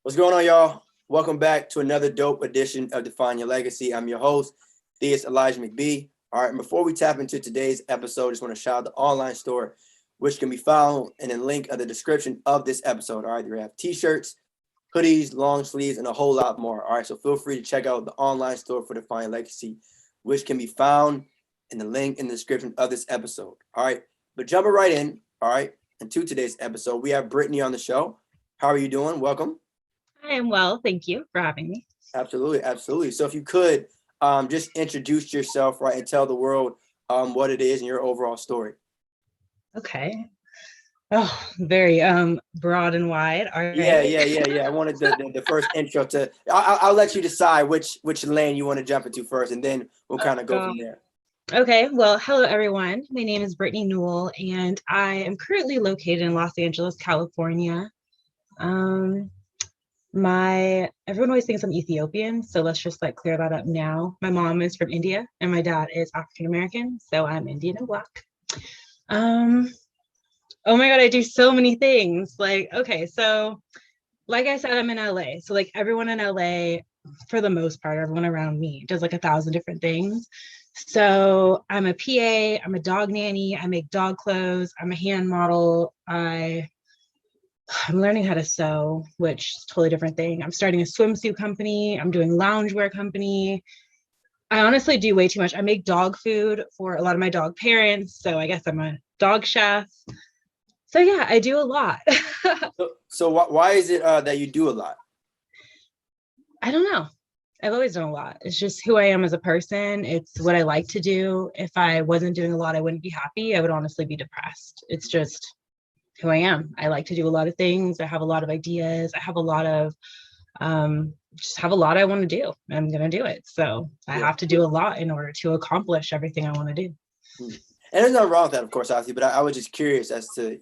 What's going on, y'all? Welcome back to another dope edition of Define Your Legacy. I'm your host, Theus Elijah McBee. All right, and before we tap into today's episode, I just want to shout out the online store, which can be found in the link of the description of this episode. All right, you have t-shirts, hoodies, long sleeves, and a whole lot more. All right, so feel free to check out the online store for Define Your Legacy, which can be found in the link in the description of this episode. All right, but jumping right in, all right, into today's episode, we have Brittany on the show. How are you doing? Welcome. I am well. Thank you for having me. Absolutely. Absolutely. So if you could just introduce yourself, right, and tell the world what it is and your overall story. Okay. Oh, very broad and wide. All right. Yeah. I wanted the first intro to, I'll let you decide which lane you want to jump into first, and then we'll kind of go from there. Okay. Well, hello, everyone. My name is Brittany Newell, and I am currently located in Los Angeles, California. Everyone always thinks I'm Ethiopian, so let's just clear that up now. My mom is from India and my dad is African American, so I'm Indian and Black. Oh my God, I do so many things. Okay, so like I said, I'm in LA. So everyone in LA, for the most part, everyone around me does 1,000 different things. So I'm a PA, I'm a dog nanny, I make dog clothes, I'm a hand model, I'm learning how to sew, which is a totally different thing. I'm starting a swimsuit company. I'm doing loungewear company. I honestly do way too much. I make dog food for a lot of my dog parents. So I guess I'm a dog chef. So yeah, I do a lot. So why is it that you do a lot? I don't know. I've always done a lot. It's just who I am as a person. It's what I like to do. If I wasn't doing a lot, I wouldn't be happy. I would honestly be depressed. It's just who I am. I like to do a lot of things. I have a lot of ideas. I have a lot of, just have a lot I want to do. I'm going to do it. So I have to do a lot in order to accomplish everything I want to do. And there's nothing wrong with that, of course, obviously, but I was just curious as to,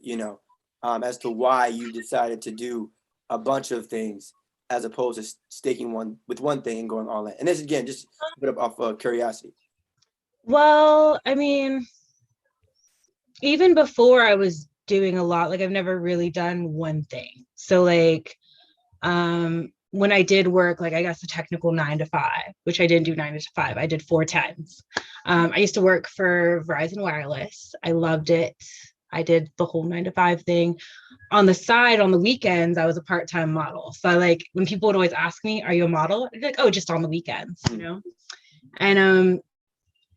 as to why you decided to do a bunch of things as opposed to sticking with one thing and going all in. And this, again, just a bit of curiosity. Well, I mean, even before I was doing a lot, I've never really done one thing. So when I did work, I guess a technical 9 to 5, which I didn't do 9 to 5, I did 4/10s. I used to work for Verizon Wireless. I loved it. I did the whole 9 to 5 thing. On the side, on the weekends, I was a part-time model. So when people would always ask me, are you a model? I'd be like, oh, just on the weekends, And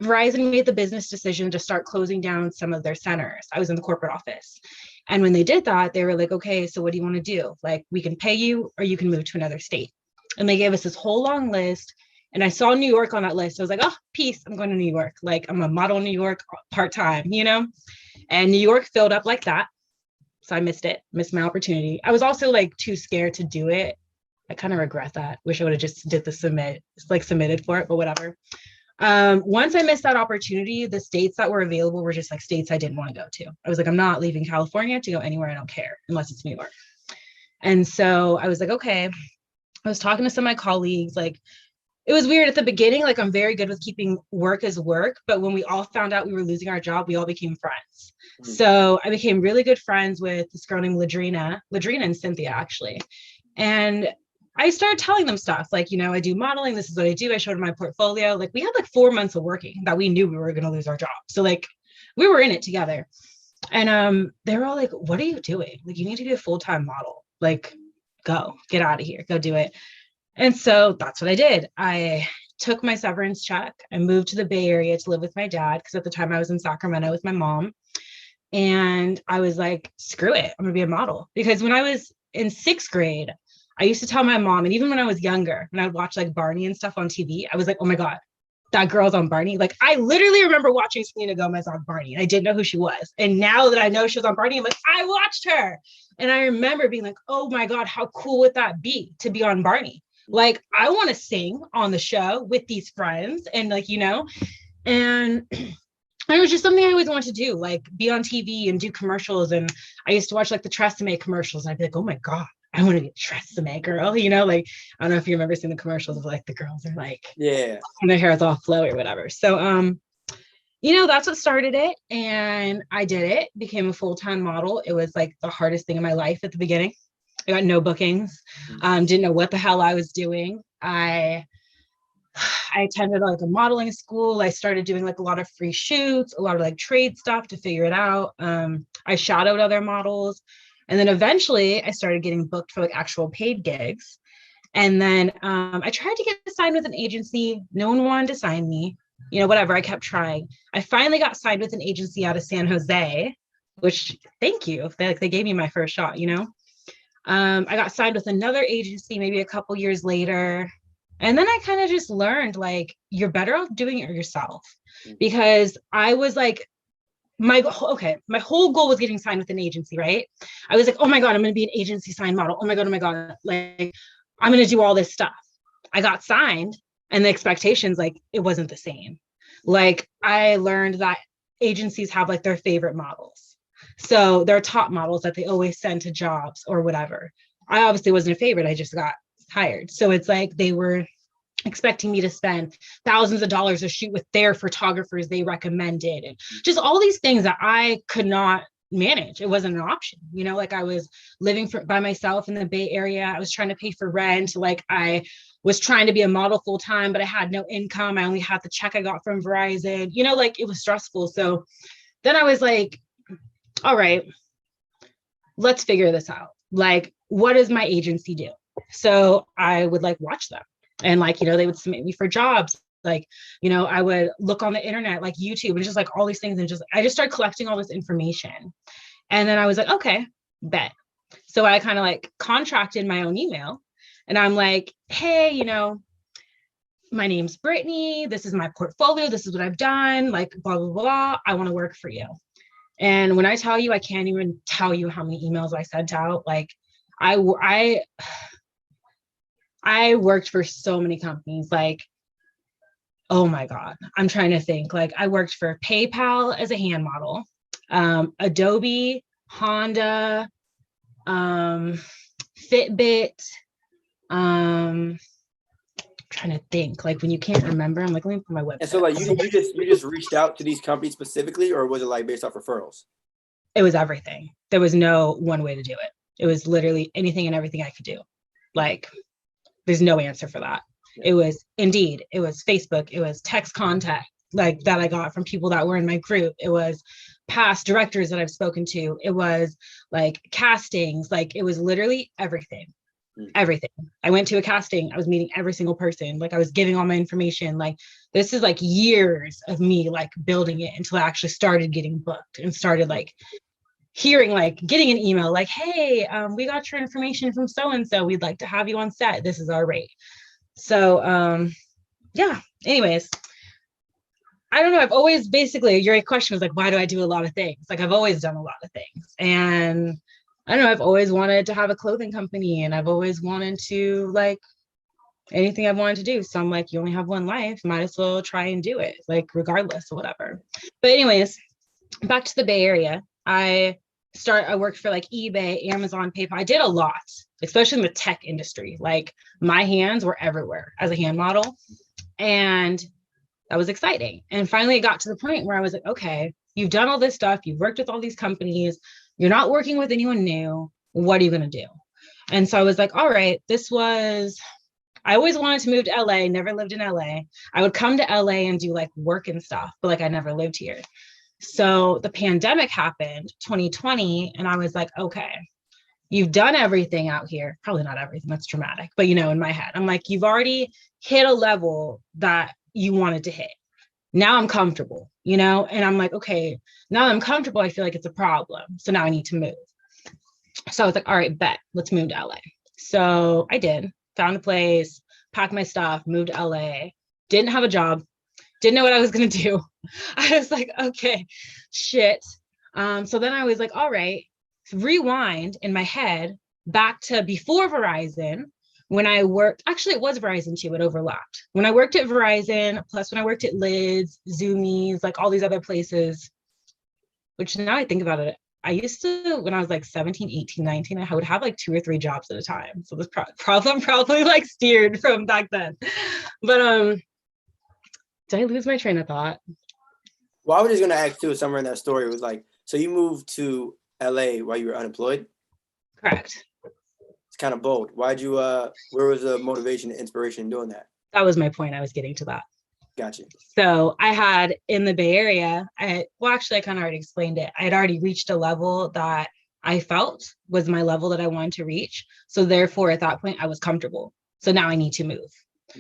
Verizon made the business decision to start closing down some of their centers. I was in the corporate office. And when they did that, they were like, okay, so what do you want to do? We can pay you or you can move to another state. And they gave us this whole long list. And I saw New York on that list. I was like, oh, peace, I'm going to New York. I'm a model in New York part-time, And New York filled up like that. So I missed my opportunity. I was also too scared to do it. I kind of regret that. Wish I would have just did the submitted for it, but whatever. Once I missed that opportunity, the states that were available were just states I didn't want to go to. I was like, I'm not leaving California to go anywhere I don't care unless it's New York. And so I was like, okay. I was talking to some of my colleagues. It was weird at the beginning. I'm very good with keeping work as work, but when we all found out we were losing our job, we all became friends. Mm-hmm. So I became really good friends with this girl named Ladrina and Cynthia, actually. And I started telling them stuff I do modeling. This is what I do. I showed them my portfolio. We had 4 months of working that we knew we were going to lose our job. So we were in it together. And they were all like, what are you doing? You need to be a full-time model. Go, get out of here, go do it. And so that's what I did. I took my severance check. I moved to the Bay Area to live with my dad because at the time I was in Sacramento with my mom. And I was like, screw it, I'm going to be a model. Because when I was in 6th grade, I used to tell my mom, and even when I was younger, when I would watch Barney and stuff on TV, I was like, oh my God, that girl's on Barney. I literally remember watching Selena Gomez on Barney. And I didn't know who she was. And now that I know she was on Barney, I'm like, I watched her. And I remember being like, oh my God, how cool would that be to be on Barney? I want to sing on the show with these friends and and it was just something I always wanted to do, be on TV and do commercials. And I used to watch the Tresemme commercials. And I'd be like, oh my God, I want to be a Tresemme girl, I don't know if you remember seeing the commercials of the girls are yeah, and their hair is all flowy or whatever. So, that's what started it. And I did it, became a full-time model. It was the hardest thing in my life at the beginning. I got no bookings. Didn't know what the hell I was doing. I attended like a modeling school. I started doing like a lot of free shoots, a lot of like trade stuff to figure it out. I shadowed other models. And then eventually I started getting booked for like actual paid gigs. And then I tried to get signed with an agency. No one wanted to sign me. You know, whatever. I kept trying. I finally got signed with an agency out of San Jose, which thank you. They gave me my first shot, you know. I got signed with another agency maybe a couple years later. And then I kind of just learned like you're better off doing it yourself, because I was like, my whole goal was getting signed with an agency, right? I was like, oh my God, I'm going to be an agency signed model. Oh my God. Like, I'm going to do all this stuff. I got signed and the expectations, like, it wasn't the same. Like, I learned that agencies have like their favorite models. So their top models that they always send to jobs or whatever. I obviously wasn't a favorite. I just got hired. So it's like they were expecting me to spend thousands of dollars to shoot with their photographers they recommended, and just all these things that I could not manage. It wasn't an option, you know. Like, I was living by myself in the Bay Area. I was trying to pay for rent. Like, I was trying to be a model full time, but I had no income. I only had the check I got from Verizon, you know, like, it was stressful. So then I was like, all right, let's figure this out. Like, what does my agency do? So I would like watch them, and like, you know, they would submit me for jobs. Like, you know, I would look on the internet, like YouTube, and just like all these things. And just, I just started collecting all this information. And then I was like, okay, bet. So I kind of like contracted my own email, and I'm like, hey, you know, my name's Brittany. This is my portfolio. This is what I've done. Like, blah, blah, blah. I want to work for you. And when I tell you, I can't even tell you how many emails I sent out. Like, I worked for so many companies. Like, oh my God, I'm trying to think. Like, I worked for PayPal as a hand model, Adobe, Honda, Fitbit. Trying to think. Like, when you can't remember, I'm like, let me put my website. And so, like, you just reached out to these companies specifically, or was it like based off referrals? It was everything. There was no one way to do it. It was literally anything and everything I could do. Like, there's no answer for that. It was Indeed, it was Facebook, it was text contact like that I got from people that were in my group. It was past directors that I've spoken to. It was like castings. Like, it was literally everything. Everything. I went to a casting. I was meeting every single person. Like, I was giving all my information. Like, this is like years of me like building it until I actually started getting booked and started like hearing, like getting an email like, hey, we got your information from so-and-so. We'd like to have you on set. This is our rate. So yeah, anyways, I don't know. I've always, basically, your question was like, why do I do a lot of things? Like, I've always done a lot of things. And I don't know, I've always wanted to have a clothing company, and I've always wanted to, like, anything I've wanted to do. So I'm like, you only have one life, might as well try and do it, like, regardless of whatever. But anyways, back to the Bay Area. I worked for like eBay, Amazon, PayPal. I did a lot, especially in the tech industry. Like, my hands were everywhere as a hand model. And that was exciting. And finally it got to the point where I was like, okay, you've done all this stuff. You've worked with all these companies. You're not working with anyone new. What are you going to do? And so I was like, all right, I always wanted to move to LA, never lived in LA. I would come to LA and do like work and stuff, but like, I never lived here. So the pandemic happened, 2020. And I was like, okay, you've done everything out here. Probably not everything, that's dramatic. But, you know, in my head, I'm like, you've already hit a level that you wanted to hit. Now I'm comfortable, you know? And I'm like, okay, now I'm comfortable. I feel like it's a problem. So now I need to move. So I was like, all right, bet, let's move to LA. So I did, found a place, packed my stuff, moved to LA, didn't have a job, didn't know what I was going to do. I was like, okay, shit. So then I was like, all right, rewind in my head back to before Verizon, when I worked, actually it was Verizon too, it overlapped. When I worked at Verizon, plus when I worked at Lids, Zoomies, like all these other places, which now I think about it, I used to, when I was like 17, 18, 19, I would have like 2 or 3 jobs at a time. So this problem probably like steered from back then. But did I lose my train of thought? Well, I was just going to ask too, somewhere in that story, it was like, so you moved to LA while you were unemployed? Correct. kind of bold. Why'd you, where was the motivation and inspiration in doing that? That was my point. I was getting to that. Gotcha. So I had in the Bay Area, well, actually, I kind of already explained it. I had already reached a level that I felt was my level that I wanted to reach. So therefore, at that point, I was comfortable. So now I need to move.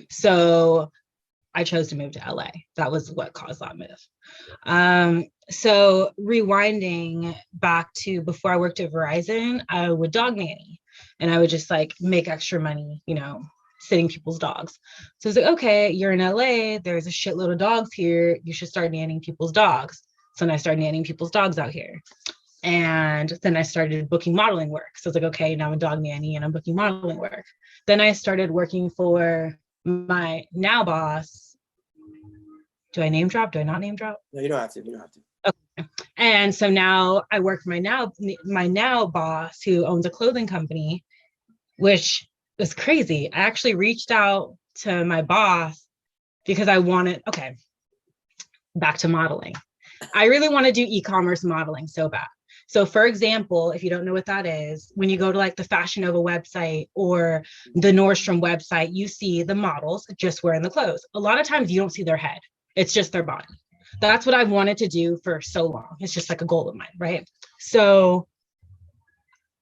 So I chose to move to LA. That was what caused that move. So rewinding back to before I worked at Verizon, I would dog nanny and I would just like make extra money, you know, sitting people's dogs. So it's like, okay, you're in LA, there's a shitload of dogs here. You should start nannying people's dogs. So then I started nannying people's dogs out here. And then I started booking modeling work. So it's like, okay, now I'm a dog nanny and I'm booking modeling work. Then I started working for my now boss. Do I name drop? Do I not name drop? No, you don't have to. You don't have to. Okay. And so now I work for my now boss who owns a clothing company, which was crazy. I actually reached out to my boss because I wanted, okay, back to modeling. I really want to do e-commerce modeling so bad. So for example, if you don't know what that is, when you go to like the Fashion Nova website or the Nordstrom website, you see the models just wearing the clothes. A lot of times you don't see their head. It's just their body. That's what I've wanted to do for so long. It's just like a goal of mine, right? So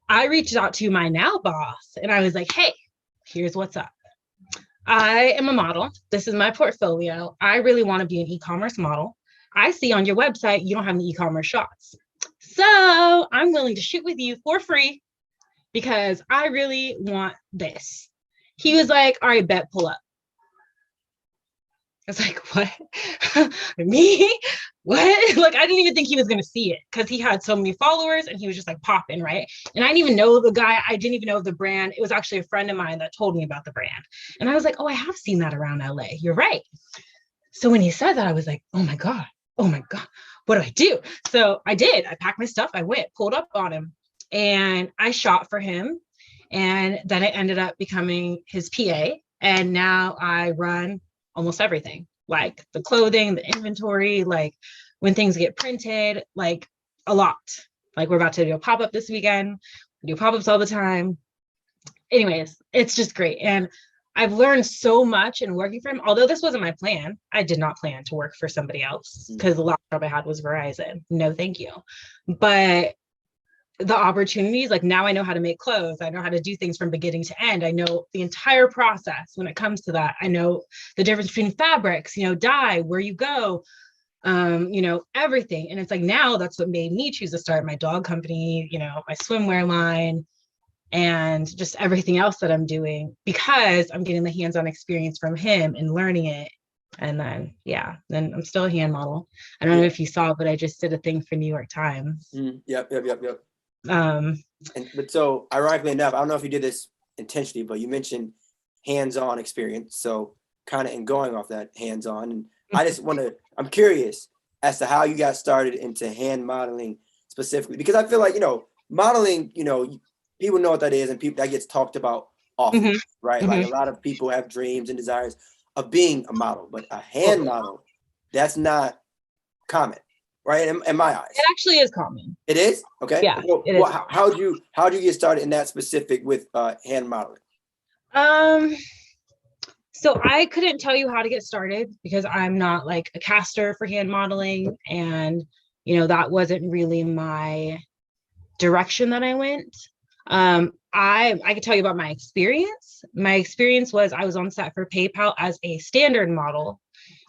I reached out to my now boss and I was like, hey, here's what's up. I am a model. This is my portfolio. I really want to be an e-commerce model. I see on your website, you don't have any e-commerce shots. So I'm willing to shoot with you for free because I really want this. He was like, all right, bet, pull up. I was like, what? Me? What? Like, I didn't even think he was going to see it because he had so many followers and he was just like popping, right? And I didn't even know the guy. I didn't even know the brand. It was actually a friend of mine that told me about the brand. And I was like, oh, I have seen that around LA. You're right. So when he said that, I was like, oh my God, what do I do? So I did. I packed my stuff. I went, pulled up on him and I shot for him. And then I ended up becoming his PA. And now I run almost everything, like the clothing, the inventory, like when things get printed, like a lot. Like we're about to do a pop-up this weekend. We do pop-ups all the time. Anyways, it's just great. And I've learned so much in working for him. Although this wasn't my plan, I did not plan to work for somebody else because the last job I had was Verizon. No, thank you. But the opportunities, like now I know how to make clothes. I know how to do things from beginning to end. I know the entire process when it comes to that. I know the difference between fabrics, you know, dye, where you go, you know, everything. And it's like, now that's what made me choose to start my dog company, you know, my swimwear line, and just everything else that I'm doing because I'm getting the hands-on experience from him and learning it. And then, yeah, then I'm still a hand model. I don't know if you saw, but I just did a thing for New York Times. Yep. But so ironically enough, I don't know if you did this intentionally, but you mentioned hands-on experience. So kind of in going off that hands-on, and I just I'm curious as to how you got started into hand modeling specifically, because I feel like, you know, modeling, you know, people know what that is and people that gets talked about often, right? Like a lot of people have dreams and desires of being a model, but a hand model, that's not common. Right, in my eyes. It actually is common. It is? Okay. Yeah. Well, how'd you get started in that specific with hand modeling? So I couldn't tell you how to get started because I'm not like a caster for hand modeling. And, you know, that wasn't really my direction that I went. I could tell you about my experience. My experience was I was on set for PayPal as a standard model.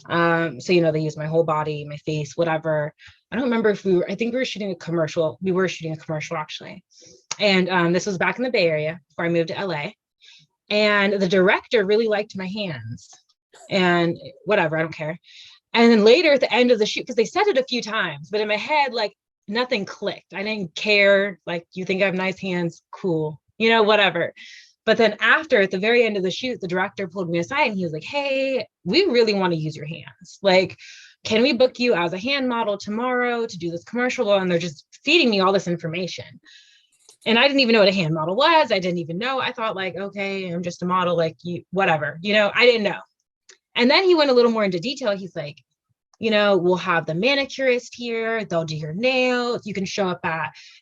So, you know, they use my whole body, my face, whatever. I don't remember if I think we were shooting a commercial. We were shooting a commercial actually. And this was back in the Bay Area before I moved to LA. And the director really liked my hands and whatever, I don't care. And then later at the end of the shoot, because they said it a few times, but in my head, like nothing clicked. I didn't care. Like, you think I have nice hands? Cool. You know, whatever. But then after, at the very end of the shoot, the director pulled me aside and he was like, hey, we really want to use your hands. Like, can we book you as a hand model tomorrow to do this commercial? And they're just feeding me all this information. And I didn't even know what a hand model was. I didn't even know. I thought like, okay, I'm just a model, like you, whatever, you know, I didn't know. And then he went a little more into detail. He's like, we'll have the manicurist here, they'll do your nails, you can show up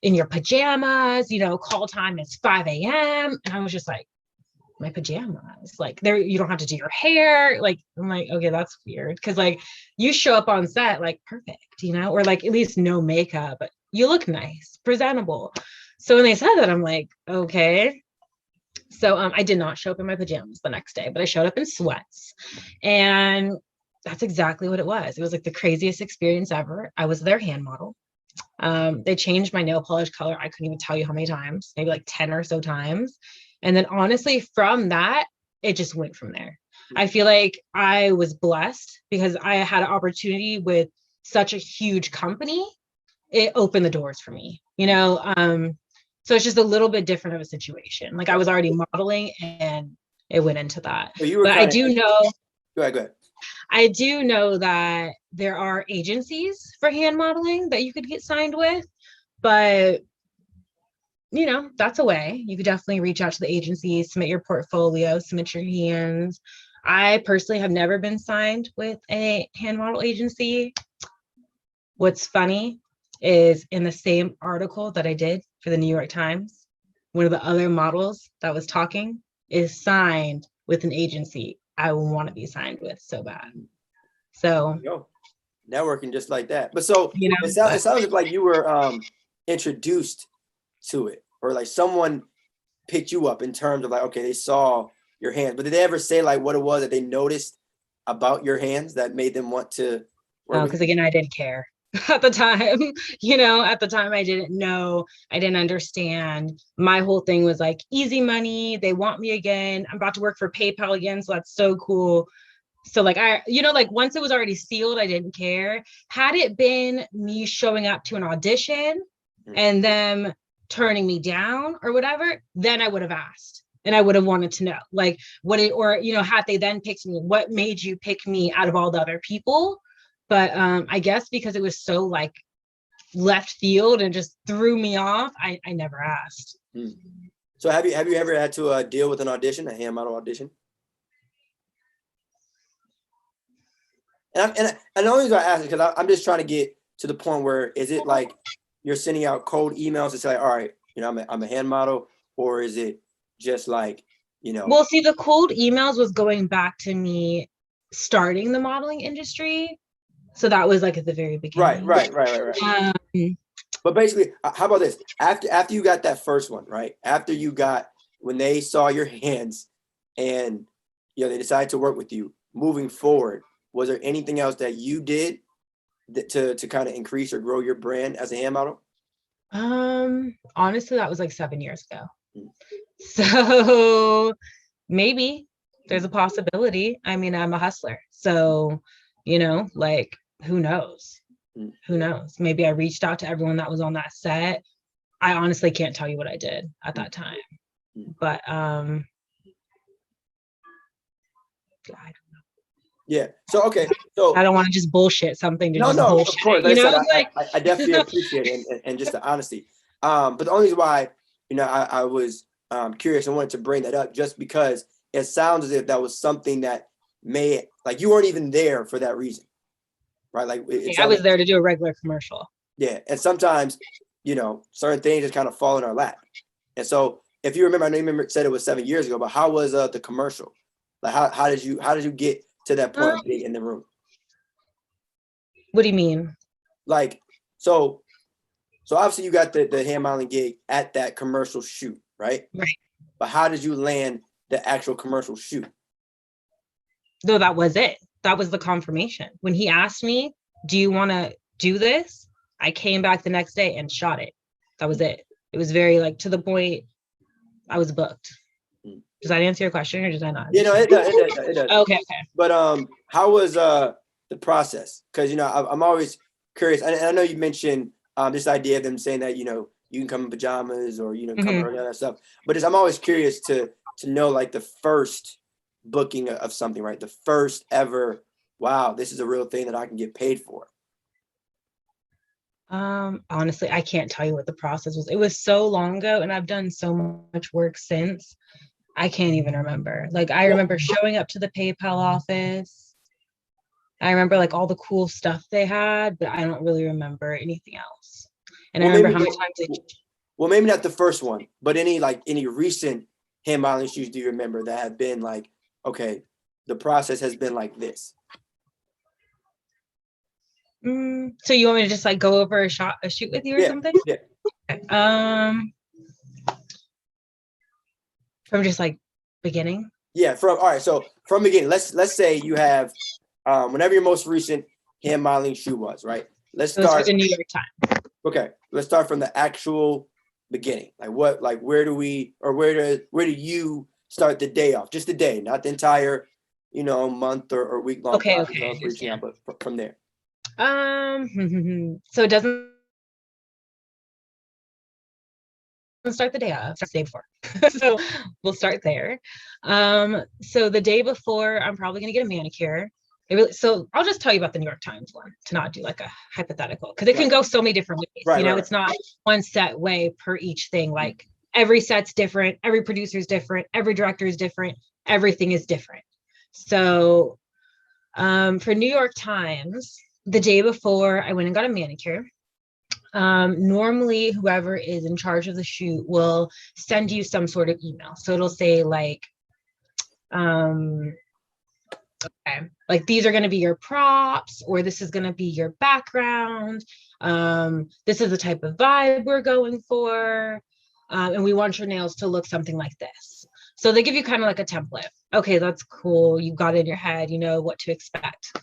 in your pajamas, call time is 5 a.m. And I was just like, my pajamas, like, there, you don't have to do your hair. Like, I'm like, okay, that's weird. Cause like you show up on set like perfect, or like at least no makeup, but you look nice, presentable. So when they said that, I'm like, okay. So I did not show up in my pajamas the next day, but I showed up in sweats. And that's exactly what it was. It was like the craziest experience ever. I was their hand model. They changed my nail polish color. I couldn't even tell you how many times, maybe like 10 or so times. And then honestly, from that, it just went from there. I feel like I was blessed because I had an opportunity with such a huge company. It opened the doors for me, so it's just a little bit different of a situation. Like I was already modeling and it went into that. So you were but I do know, go ahead. I do know that there are agencies for hand modeling that you could get signed with, but that's a way. You could definitely reach out to the agencies, submit your portfolio, submit your hands. I personally have never been signed with a hand model agency. What's funny is in the same article that I did for the New York Times, one of the other models that was talking is signed with an agency I want to be signed with so bad. So networking just like that. But so it sounds like you were introduced to it, or like someone picked you up in terms of like, okay, they saw your hands, but did they ever say like what it was that they noticed about your hands that made them want to work? Because again, I didn't care at the time. At the time I didn't know, I didn't understand. My whole thing was like easy money, they want me again, I'm about to work for PayPal again, so that's so cool. So like like once it was already sealed, I didn't care. Had it been me showing up to an audition and them turning me down or whatever, then I would have asked and I would have wanted to know like had they then picked me, what made you pick me out of all the other people? But I guess because it was so like left field and just threw me off, I never asked. So have you ever had to deal with an audition, a hand model audition? And the only reason I ask is because I'm just trying to get to the point where, is it like you're sending out cold emails to say, all right, I'm a hand model, or is it just like, Well, see, the cold emails was going back to me starting the modeling industry. So that was like at the very beginning. Right. But basically, how about this? After you got that first one, right? After you got, when they saw your hands and, they decided to work with you moving forward, was there anything else that you did to kind of increase or grow your brand as a hand model? Honestly, that was like 7 years ago. So maybe there's a possibility. I mean, I'm a hustler. So, like, who knows? Who knows? Maybe I reached out to everyone that was on that set. I honestly can't tell you what I did at that time. But I don't know. Yeah. So okay. So I don't want to just bullshit something to no, bullshit. Of course. I definitely appreciate it and just the honesty. But the only reason why, I was curious and wanted to bring that up just because it sounds as if that was something that may, like, you weren't even there for that reason, right? Like I was there to do a regular commercial. Yeah, and sometimes, certain things just kind of fall in our lap. And so, if you remember, I know you said it was 7 years ago, but how was the commercial? Like, how did you get to that point of being in the room? What do you mean? Like, so obviously you got the hand modeling gig at that commercial shoot, right? Right. But how did you land the actual commercial shoot? No, that was it. That was the confirmation. When he asked me, do you want to do this? I came back the next day and shot it. That was it. It was very like to the point. I was booked. Does that answer your question or did I not? It does. Okay. But how was the process? Because I'm always curious. And I know you mentioned this idea of them saying that you can come in pajamas or come in all that stuff. But I'm always curious to know like the first booking of something, right? The first ever. Wow, this is a real thing that I can get paid for. Honestly, I can't tell you what the process was. It was so long ago and I've done so much work since. I can't even remember. Like I remember showing up to the PayPal office. I remember like all the cool stuff they had, but I don't really remember anything else. And I Well, remember maybe how many times they well, maybe not the first one, but any recent hand modeling shoots do you remember that have been like, okay, the process has been like this? So you want me to just like go over a shoot with you or Yeah, something? yeah, Okay. From just like beginning. yeah. From all right, so from beginning, let's say you have whenever your most recent hand modeling shoot was, right? Let's It was for start. the New York Times. Okay, let's start from the actual beginning. Like where do you start the day off? Just the day, not the entire, month or week long Okay, process okay, I of reaching out, understand. but from there. So it doesn't start the day off, starts the day before. So we'll start there. So the day before, I'm probably gonna get a manicure. So I'll just tell you about the New York Times one to not do like a hypothetical because it can Right, go so many different ways. right, right, It's not one set way per each thing. Like every set's different, every producer is different, every director is different, everything is different. So for New York Times, the day before, I went and got a manicure. Normally, whoever is in charge of the shoot will send you some sort of email. So it'll say like, okay, like these are going to be your props, or this is going to be your background. This is the type of vibe we're going for. And we want your nails to look something like this. So they give you kind of like a template. Okay, that's cool. You got it in your head, you know what to expect.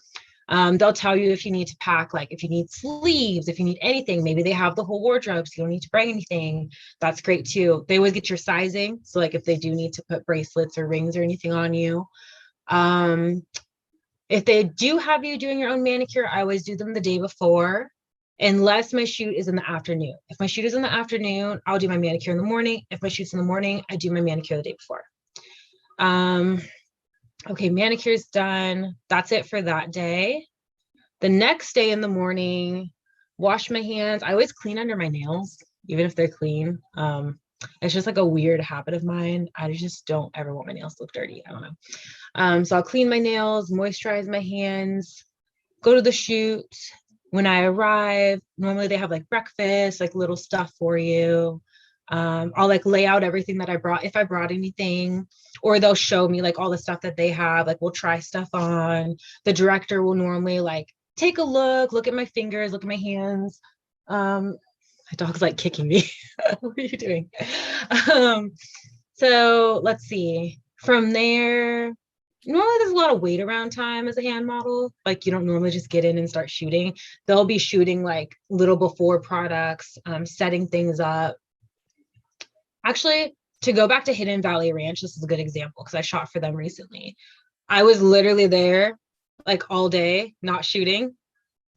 They'll tell you if you need to pack, like if you need sleeves, if you need anything, maybe they have the whole wardrobe, so you don't need to bring anything. That's great too. They always get your sizing. So like if they do need to put bracelets or rings or anything on you. If they do have you doing your own manicure, I always do them the day before, unless my shoot is in the afternoon. If my shoot is in the afternoon, I'll do my manicure in the morning. If my shoot's in the morning, I do my manicure the day before. Okay, manicure's done. That's it for that day. The next day in the morning, wash my hands. I always clean under my nails, even if they're clean. It's just like a weird habit of mine. I just don't ever want my nails to look dirty. I don't know. So I'll clean my nails, moisturize my hands, go to the shoot. When I arrive, normally they have like breakfast, like little stuff for you. I'll like lay out everything that I brought, if I brought anything, or they'll show me like all the stuff that they have. Like we'll try stuff on. The director will normally like take a look at my fingers, look at my hands. My dog's like kicking me. What are you doing? So let's see. From there, normally there's a lot of wait around time as a hand model. Like you don't normally just get in and start shooting. They'll be shooting like little before products, setting things up. Actually, to go back to Hidden Valley Ranch, this is a good example because I shot for them recently. I was literally there like all day, not shooting,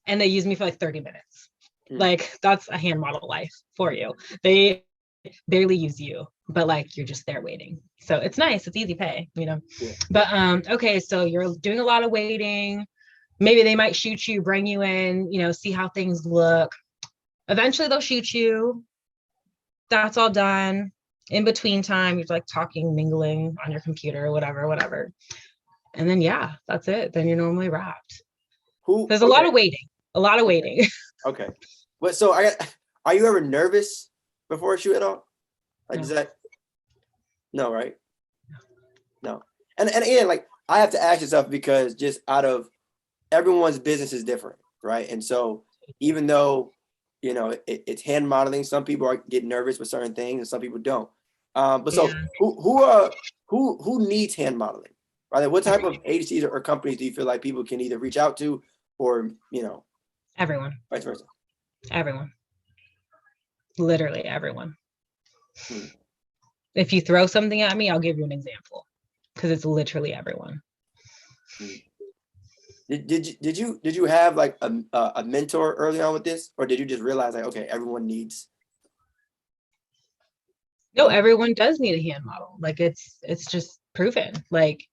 and they used me for like 30 minutes. Like that's a hand model life for you. They barely use you, but like you're just there waiting. So it's nice. It's easy pay, you know. Yeah. But okay, so you're doing a lot of waiting. Maybe they might shoot you, bring you in, you know, see how things look. Eventually they'll shoot you. That's all done. In between time, you're like talking, mingling on your computer, whatever. And then yeah, that's it. Then you're normally wrapped. There's a lot of waiting. A lot of waiting. Okay. But so are you ever nervous before a shoot at all? Like, is that no, right? No. And again, like I have to ask yourself because just out of everyone's business is different, right? And so even though it's hand modeling, some people get nervous with certain things and some people don't. But so who needs hand modeling? Right? What type of agencies or companies do you feel like people can either reach out to or everyone, vice versa? Everyone, literally everyone. If you throw something at me, I'll give you an example because it's literally everyone. Did you have like a mentor early on with this, or did you just realize like, okay, everyone needs? No, everyone does need a hand model. Like it's just proven. Like,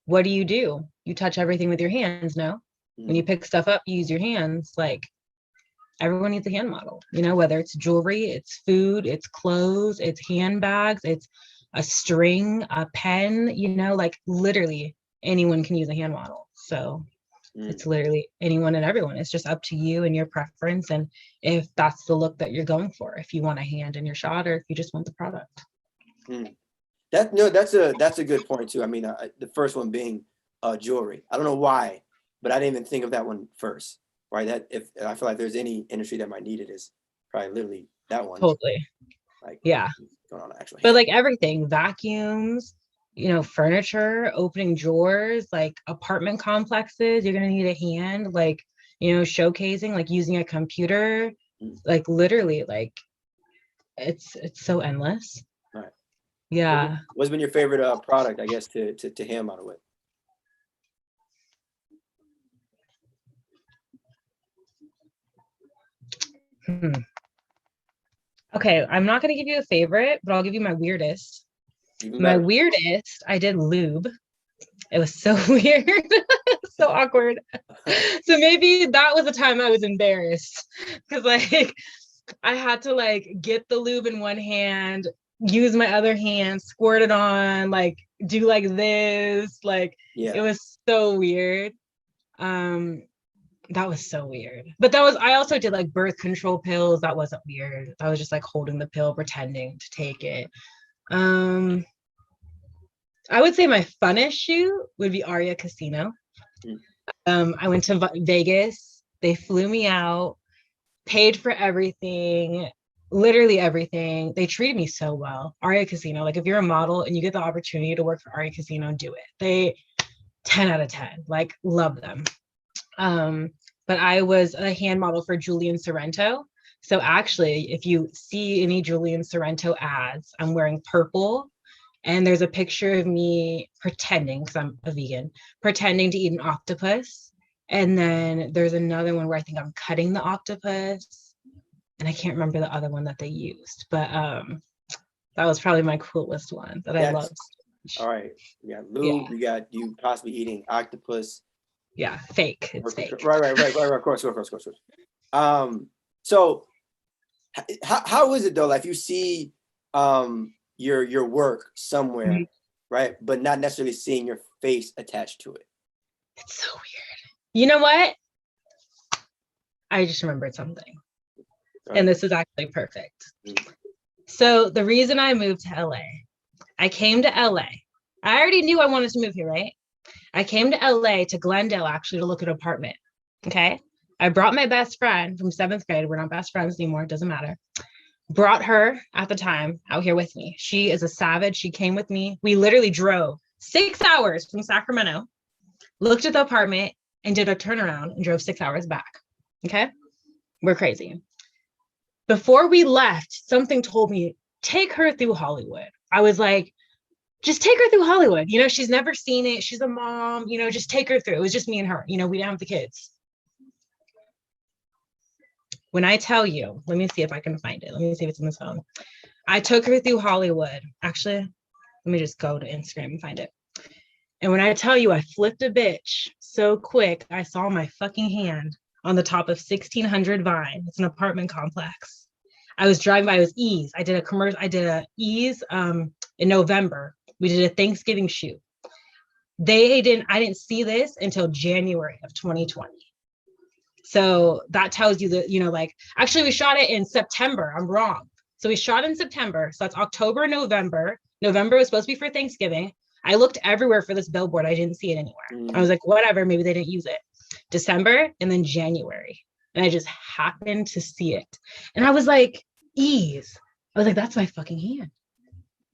what do? You touch everything with your hands. No, when you pick stuff up, you use your hands. Like everyone needs a hand model, you know, whether it's jewelry, it's food, it's clothes, it's handbags, it's a string, a pen, you know, like literally anyone can use a hand model. So It's literally anyone and everyone. It's just up to you and your preference. And if that's the look that you're going for, if you want a hand in your shot or if you just want the product. That's a good point too. I mean, the first one being jewelry. I don't know why, but I didn't even think of that one first. Right? That if I feel like there's any industry that might need it, is probably literally that one. Totally. Like, yeah. Going on actual but like everything, vacuums, furniture, opening drawers, like apartment complexes, you're gonna need a hand, like, showcasing, like using a computer, like literally, like it's so endless. Right. Yeah. What's been your favorite product, I guess, to hand model with? Okay, I'm not gonna give you a favorite, but I'll give you my weirdest. My weirdest, I did lube. It was so weird, so awkward. So maybe that was the time I was embarrassed because like I had to like get the lube in one hand, use my other hand, squirt it on, like do like this, like It was so weird. That was so weird. But I also did like birth control pills. That wasn't weird. That was just like holding the pill, pretending to take it. I would say my funnest shoot would be Aria Casino. I went to Vegas. They flew me out, paid for everything, literally everything. They treated me so well. Aria Casino, like if you're a model and you get the opportunity to work for Aria Casino, do it. They 10 out of 10, like love them. But I was a hand model for Julian Sorrento. So actually, if you see any Julian Sorrento ads, I'm wearing purple. And there's a picture of me pretending, because I'm a vegan, pretending to eat an octopus. And then there's another one where I think I'm cutting the octopus. And I can't remember the other one that they used. But that was probably my coolest one that I loved. All right. We got lube. We got you possibly eating octopus. Yeah, fake. It's fake. Right. Of course. So how is it though? Like if you see your work somewhere, right? But not necessarily seeing your face attached to it. It's so weird. You know what? I just remembered something. Right. And this is actually perfect. So the reason I moved to LA, I came to LA. I already knew I wanted to move here, right? I came to LA to Glendale actually to look at an apartment. Okay. I brought my best friend from 7th grade. We're not best friends anymore. It doesn't matter. Brought her at the time out here with me. She is a savage. She came with me. We literally drove 6 hours from Sacramento, looked at the apartment and did a turnaround and drove 6 hours back. Okay. We're crazy. Before we left, something told me, take her through Hollywood. I was like, just take her through Hollywood. She's never seen it. She's a mom, just take her through. It was just me and her, we didn't have the kids. When I tell you, let me see if I can find it. Let me see if it's in this phone. I took her through Hollywood. Actually, let me just go to Instagram and find it. And when I tell you I flipped a bitch so quick, I saw my fucking hand on the top of 1600 Vine. It's an apartment complex. I was driving by, it was Ease. I did a Ease in November. We did a Thanksgiving shoot. I didn't see this until January of 2020. So that tells you that, actually we shot it in September. I'm wrong. So we shot in September. So that's October, November. November was supposed to be for Thanksgiving. I looked everywhere for this billboard. I didn't see it anywhere. I was like, whatever, maybe they didn't use it. December and then January. And I just happened to see it. And I was like, Ease. I was like, that's my fucking hand.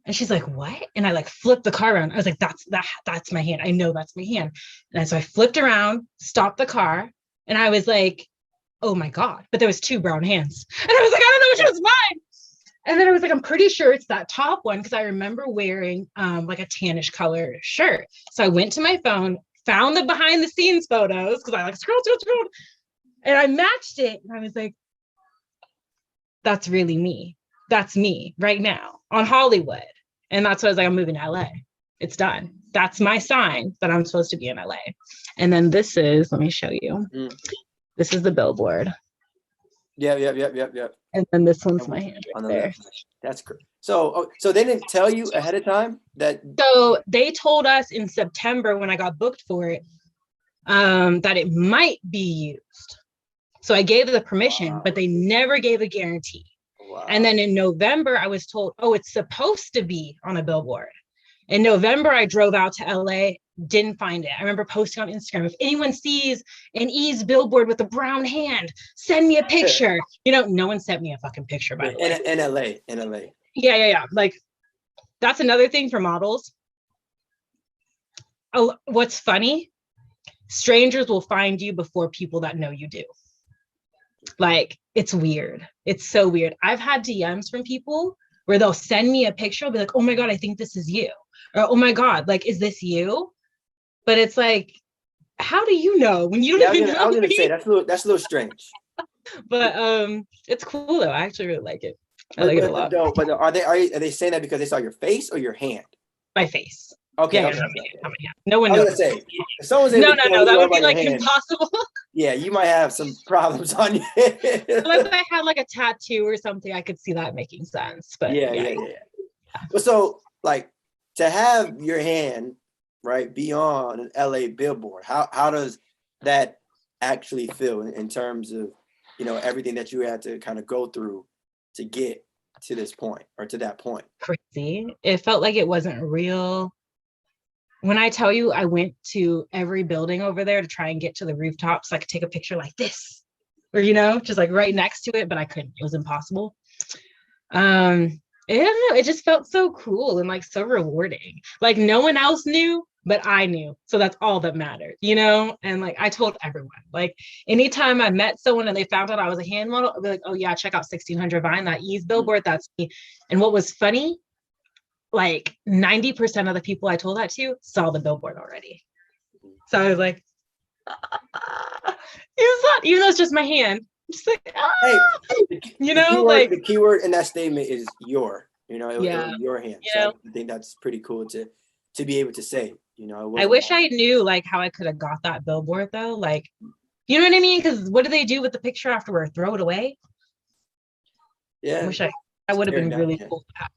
And she's like, what? And I flipped the car around. I was like, that's my hand. I know that's my hand. And so I flipped around, stopped the car. And I was like, oh my God. But there was 2 brown hands. And I was like, I don't know which one's mine. And then I was like, I'm pretty sure it's that top one because I remember wearing a tannish color shirt. So I went to my phone, found the behind the scenes photos because I scroll. And I matched it. And I was like, that's really me. That's me right now on Hollywood. And that's what I was like, I'm moving to LA. It's done. That's my sign that I'm supposed to be in LA. And then this is, let me show you. This is the billboard. Yeah. And then this one's my hand right there. That's great. So they didn't tell you ahead of time that? So they told us in September when I got booked for it, that it might be used. So I gave the permission, but they never gave a guarantee. Wow. And then in November, I was told, oh, it's supposed to be on a billboard. In November, I drove out to LA, didn't find it. I remember posting on Instagram, if anyone sees an E's billboard with a brown hand, send me a picture. No one sent me a fucking picture, by the way. In LA. Yeah. Like, that's another thing for models. Oh, what's funny? Strangers will find you before people that know you do. Like, it's weird. It's so weird. I've had DMs from people where they'll send me a picture. I'll be like, oh my God, I think this is you. Or, oh my God, like, is this you? But it's like, how do you know when you don't even know? I was gonna say that's a little strange. But it's cool though. I actually really like it. I like it a lot. But are they saying that because they saw your face or your hand? My face. Okay. Yeah, no one knows. I was gonna say, if someone's able no, that would be like impossible. Yeah, you might have some problems on you. Unless I had like a tattoo or something, I could see that making sense. But yeah. So, like, to have your hand be on an LA billboard, how does that actually feel in terms of everything that you had to kind of go through to get to this point or to that point? Crazy. It felt like it wasn't real. When I tell you, I went to every building over there to try and get to the rooftop so I could take a picture like this, or just like right next to it, but I couldn't. It was impossible. I don't know. It just felt so cool and like so rewarding. Like, no one else knew, but I knew. So that's all that mattered, And like, I told everyone, like, anytime I met someone and they found out I was a hand model, I'd be like, oh yeah, check out 1600 Vine, that E's billboard, that's me. And what was funny, like 90% of the people I told that to saw the billboard already. So I was like, even though it's just my hand, just like, hey, the keyword in that statement is your, it was your hand. So I think that's pretty cool to be able to say, I wish I knew like how I could have got that billboard though. Like, you know what I mean? Because what do they do with the picture afterward? Throw it away? Yeah. I wish I would have been really cool to have.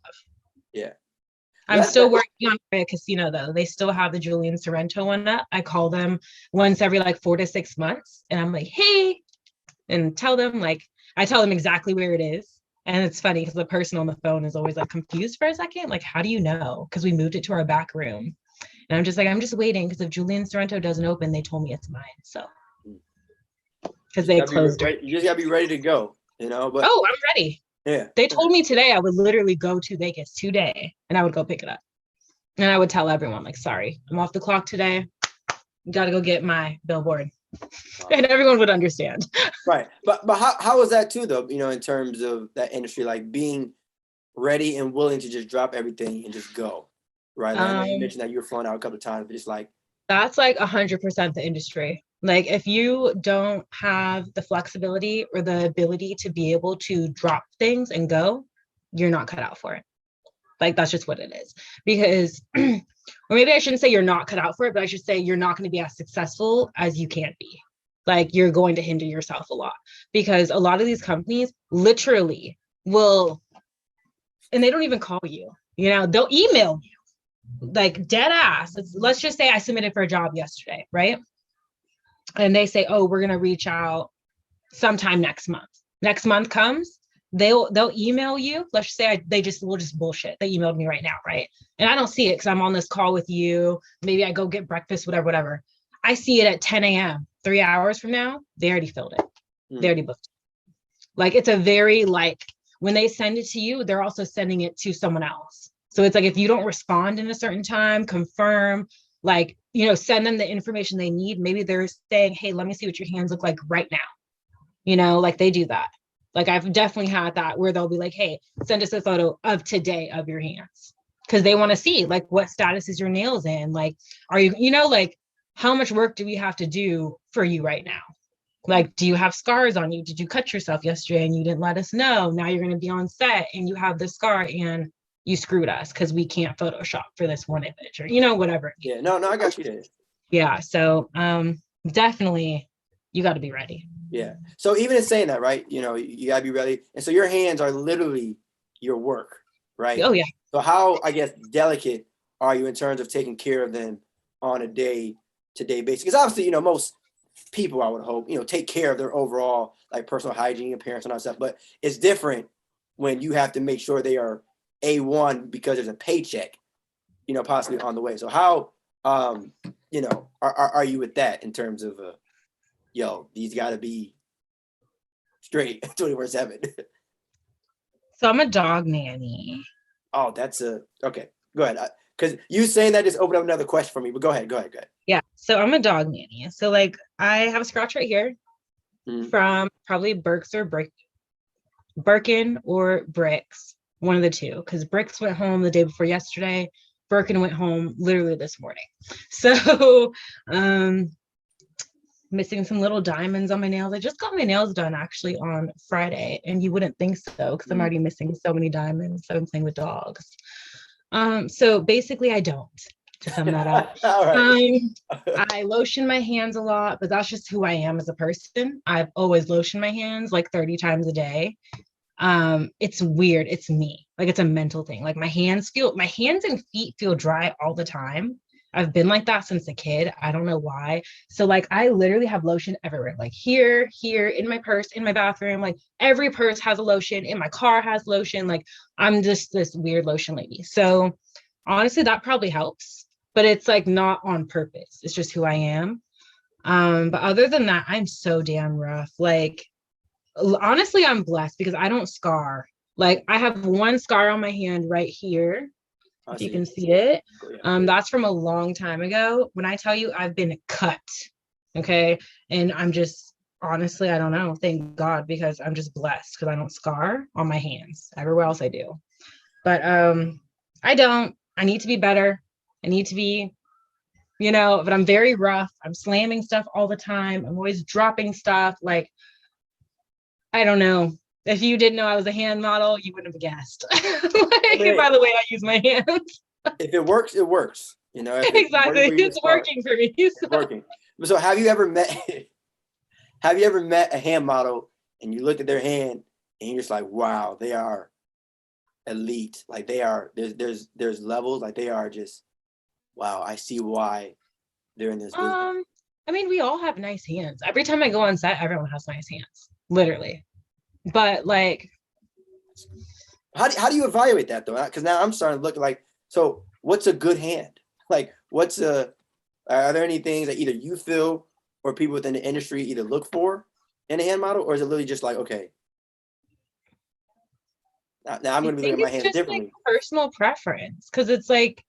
Yeah. I'm still working on a casino though. They still have the Julian Sorrento one up. I call them once every like 4 to 6 months. And I'm like, hey, and tell them I tell them exactly where it is. And it's funny because the person on the phone is always like confused for a second. Like, how do you know? Because we moved it to our back room. And I'm just like, I'm just waiting because if Julian Sorrento doesn't open, they told me it's mine. So, because they closed it. You just gotta be ready to go, But I'm ready. Yeah. They told me today I would literally go to Vegas today and I would go pick it up. And I would tell everyone, like, sorry, I'm off the clock today. Got to go get my billboard. Wow. And everyone would understand. Right. But how was that too, though, in terms of that industry, like being ready and willing to just drop everything and just go, right? Like, you mentioned that you were flown out a couple of times, but just like. That's like 100% the industry. Like, if you don't have the flexibility or the ability to be able to drop things and go, you're not cut out for it. Like, that's just what it is. Because, or maybe I shouldn't say you're not cut out for it, but I should say you're not going to be as successful as you can be. Like, you're going to hinder yourself a lot because a lot of these companies literally will, and they don't even call you, they'll email you. Like, dead ass. Let's just say I submitted for a job yesterday, right? And they say, oh, we're going to reach out sometime next month. Next month comes, they'll email you. Let's say we'll just bullshit. They emailed me right now, right? And I don't see it because I'm on this call with you. Maybe I go get breakfast, whatever. I see it at 10 a.m. 3 hours from now, they already filled it. They already booked it. Like, it's a very, like, when they send it to you, they're also sending it to someone else. So it's like, if you don't respond in a certain time, confirm, like, send them the information they need. Maybe they're saying, hey, let me see what your hands look like right now. Like, they do that. Like, I've definitely had that where they'll be like, hey, send us a photo of today of your hands. Because they want to see, like, what status is your nails in? Like, are you, like, how much work do we have to do for you right now? Like, do you have scars on you? Did you cut yourself yesterday and you didn't let us know? Now you're going to be on set and you have the scar and you screwed us because we can't Photoshop for this one image or, whatever. Yeah, no, I got you there. Yeah. So definitely you got to be ready. Yeah. So even in saying that, right, you got to be ready. And so your hands are literally your work, right? Oh, yeah. So how, I guess, delicate are you in terms of taking care of them on a day day basis? Because obviously, you know, most people, I would hope, you know, take care of their overall like personal hygiene, appearance, and all that stuff. But it's different when you have to make sure they are A1 because there's a paycheck, you know, possibly on the way. So how, you know, are you with that in terms of, yo, these got to be straight 24/7? So I'm a dog nanny. Oh, that's okay. Go ahead. Because you saying that just opened up another question for me. But go ahead. Yeah. So I'm a dog nanny. So like I have a scratch right here from probably Birkin or Bricks, one of the two. Because Bricks went home the day before yesterday. Birkin went home literally this morning. So missing some little diamonds on my nails. I just got my nails done actually on Friday, and you wouldn't think so because I'm already missing so many diamonds. I've been playing with dogs. So basically I don't, to sum that up. All right. I lotion my hands a lot, but that's just who I am as a person. I've always lotioned my hands like 30 times a day. It's weird. It's me. Like it's a mental thing. Like my hands and feet feel dry all the time. I've been like that since a kid. I don't know why. So like I literally have lotion everywhere, like here, in my purse, in my bathroom, like every purse has a lotion, in my car has lotion. Like I'm just this weird lotion lady. So honestly, that probably helps, but it's like not on purpose. It's just who I am. But other than that, I'm so damn rough. Like honestly, I'm blessed because I don't scar. Like I have one scar on my hand right here. If you can see it. That's from a long time ago. When I tell you I've been cut, okay? And I'm just, honestly, I don't know. Thank God, because I'm just blessed because I don't scar on my hands. Everywhere else I do. But I don't. I need to be better. I need to be, you know, but I'm very rough. I'm slamming stuff all the time. I'm always dropping stuff. Like, I don't know. If you didn't know I was a hand model, you wouldn't have guessed. Like, by the way I use my hands. If it works, it works. You know, exactly. It's working for me. It's working. So have you ever met a hand model and you look at their hand and you're just like, wow, they are elite. Like they are, there's levels, like they are just, wow, I see why they're in this business. I mean, we all have nice hands. Every time I go on set, everyone has nice hands, literally. But like, how do you evaluate that though? Because now I'm starting to look like, so what's a good hand? Like, are there any things that either you feel or people within the industry either look for in a hand model, or is it literally just like, okay, now I'm going to be looking at my hands differently? Like personal preference, because it's like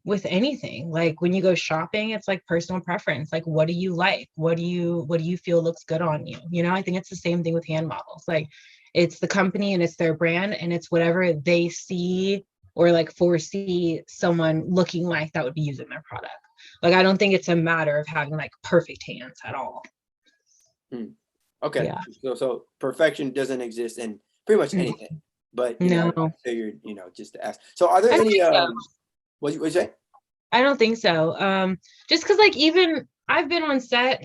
with anything, like when you go shopping, it's like personal preference. Like, what do you like? What do you feel looks good on you? You know, I think it's the same thing with hand models. Like, it's the company and it's their brand and it's whatever they see or like foresee someone looking like that would be using their product. Like, I don't think it's a matter of having like perfect hands at all. Okay. Yeah. So perfection doesn't exist in pretty much anything, but you know, I figured, you know, just to ask. So are there any, what you say? I don't think so. Just because like even I've been on set,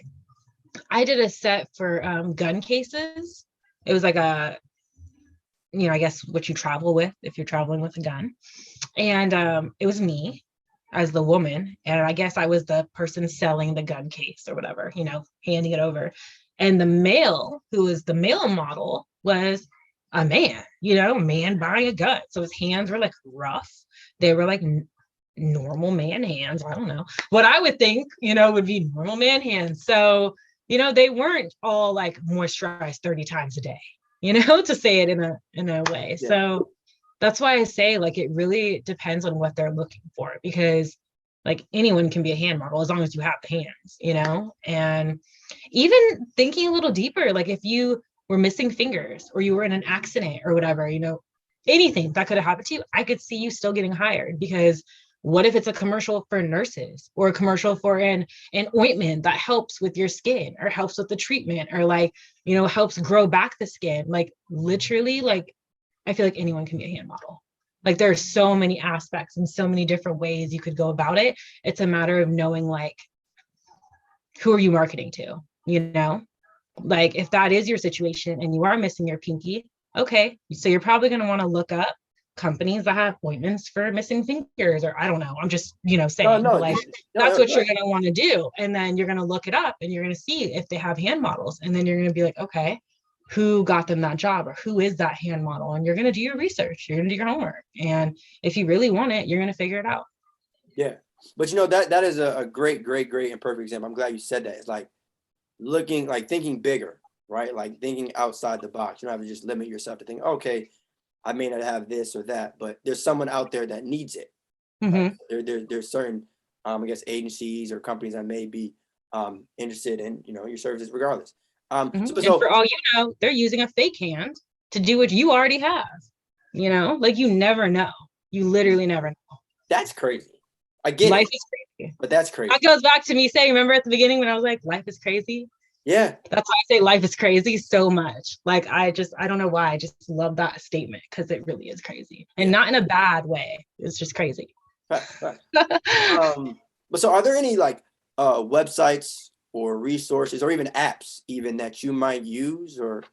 I did a set for gun cases. It was like a, you know, I guess what you travel with if you're traveling with a gun. And it was me as the woman. And I guess I was the person selling the gun case or whatever, you know, handing it over. And the male, who was the male model, was a man, you know, man buying a gun. So his hands were like rough. They were like normal man hands. I don't know what I would think, you know, would be normal man hands. So, you know, they weren't all like moisturized 30 times a day, you know, to say it in a way. Yeah. So that's why I say like it really depends on what they're looking for, because like anyone can be a hand model as long as you have the hands, you know. And even thinking a little deeper, like if you were missing fingers or you were in an accident or whatever, you know, anything that could have happened to you, I could see you still getting hired. Because what if it's a commercial for nurses or a commercial for an ointment that helps with your skin or helps with the treatment or like, you know, helps grow back the skin? Like literally, like I feel like anyone can be a hand model. Like there are so many aspects and so many different ways you could go about it. It's a matter of knowing like, who are you marketing to, you know? Like if that is your situation and you are missing your pinky, okay, so you're probably going to want to look up companies that have appointments for missing fingers, or I don't know. I'm just, No, saying, no, but like no, that's what go you're ahead. going to want to do. And then you're going to look it up and you're going to see if they have hand models. And then you're going to be like, okay, who got them that job, or who is that hand model? And you're going to do your research. You're going to do your homework. And if you really want it, you're going to figure it out. Yeah. But that is a great, great, great and perfect example. I'm glad you said that. It's like thinking bigger, right? Like thinking outside the box. You don't have to just limit yourself to think, okay, I may not have this or that, but there's someone out there that needs it. Right? There's certain, I guess, agencies or companies that may be interested in, your services regardless. And for all you know, they're using a fake hand to do what you already have. Like you never know. You literally never know. That's crazy. I get Life it. is crazy. But that's crazy. That goes back to me saying, remember at the beginning when I was like, life is crazy? Yeah. That's why I say life is crazy so much. Like, I don't know why. I just love that statement because it really is crazy. And not in a bad way. It's just crazy. Right. But so are there any like websites or resources or even apps even that you might use or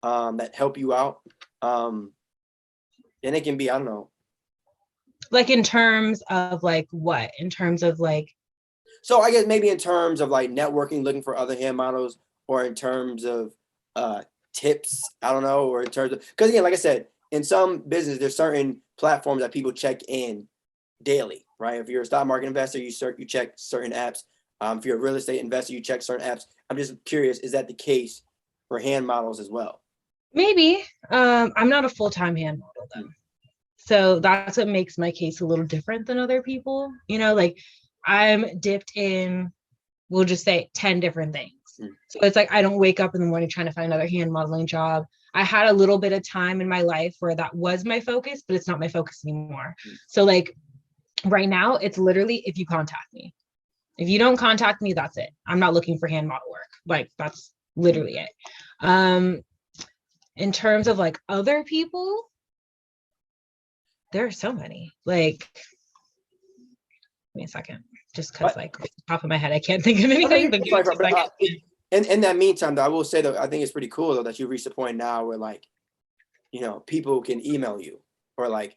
that help you out? And it can be, I don't know. Like in terms of like what? In terms of like. So I guess maybe in terms of like networking, looking for other hand models, or in terms of tips, I don't know, or in terms of, because again, like I said, in some business, there's certain platforms that people check in daily, right? If you're a stock market investor, you check certain apps. If you're a real estate investor, you check certain apps. I'm just curious, is that the case for hand models as well? Maybe. I'm not a full-time hand model though. So that's what makes my case a little different than other people. Like I'm dipped in, we'll just say 10 different things. So it's like I don't wake up in the morning trying to find another hand modeling job. I had a little bit of time in my life where that was my focus, but it's not my focus anymore. So like right now, it's literally if you contact me. If you don't contact me, that's it. I'm not looking for hand model work. Like that's literally it. In terms of like other people, there are so many. Like, give me a second. Just because like off the top of my head, I can't think of anything. But give me a second. And in that meantime, though, I will say though, I think it's pretty cool though that you reached a point now where like, people can email you, or like,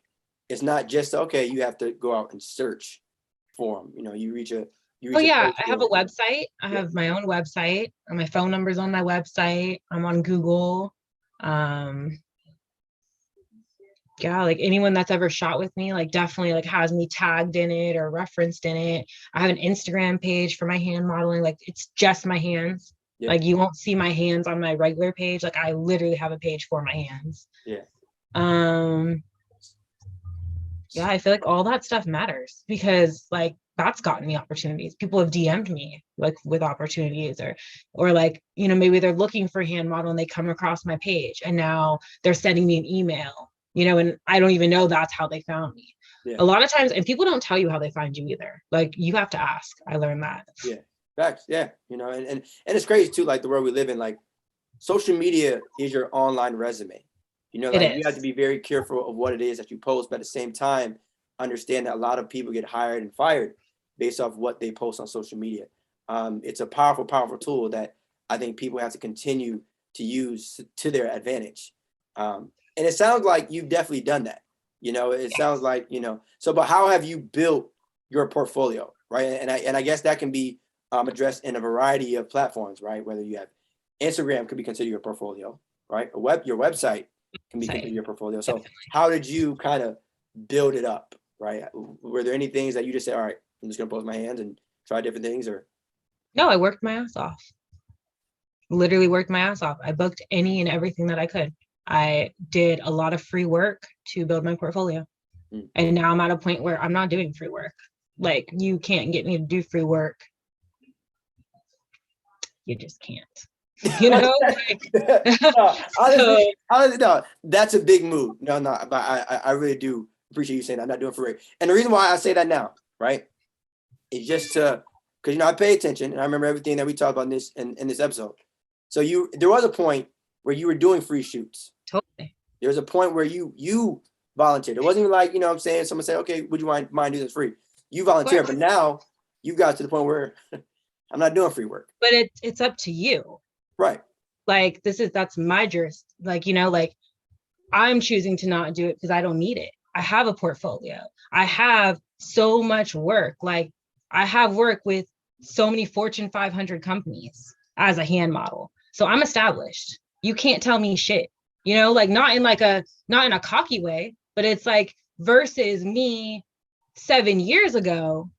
it's not just okay. You have to go out and search for them. You reach a. I have a website. I have my own website. My phone number's on my website. I'm on Google. Like anyone that's ever shot with me, like definitely like has me tagged in it or referenced in it. I have an Instagram page for my hand modeling. Like it's just my hands. Yeah. Like you won't see my hands on my regular page. Like I literally have a page for my hands. Yeah. I feel like all that stuff matters because like that's gotten me opportunities. People have DM'd me like with opportunities or like, maybe they're looking for a hand model and they come across my page and now they're sending me an email, and I don't even know that's how they found me. Yeah. A lot of times, and people don't tell you how they find you either. Like you have to ask. I learned that. Yeah. Facts. Yeah. And it's crazy too, like the world we live in, like social media is your online resume. Like you have to be very careful of what it is that you post, but at the same time, understand that a lot of people get hired and fired based off what they post on social media. It's a powerful, powerful tool that I think people have to continue to use to their advantage. And it sounds like you've definitely done that. It sounds like, so, but how have you built your portfolio, right? And I guess that can be addressed in a variety of platforms, right? Whether you have Instagram could be considered your portfolio, right? Your website can be considered your portfolio. So how did you kind of build it up, right? Were there any things that you just said, all right, I'm just going to post my hands and try different things, or? No, I worked my ass off. Literally worked my ass off. I booked any and everything that I could. I did a lot of free work to build my portfolio. And now I'm at a point where I'm not doing free work. Like you can't get me to do free work. You just can't. Honestly, no, that's a big move. No, but I really do appreciate you saying that. I'm not doing free work. And the reason why I say that now, right, is just to, because I pay attention and I remember everything that we talked about in this episode. So there was a point where you were doing free shoots. Totally. There was a point where you volunteered. It wasn't even like, what I'm saying, someone said, okay, would you mind doing this free? You volunteered, but now you got to the point where I'm not doing free work. But it's up to you. Right. Like that's my jurisdiction. Like, like I'm choosing to not do it because I don't need it. I have a portfolio. I have so much work. Like I have work with so many Fortune 500 companies as a hand model. So I'm established. You can't tell me shit, like not in a cocky way, but it's like versus me 7 years ago,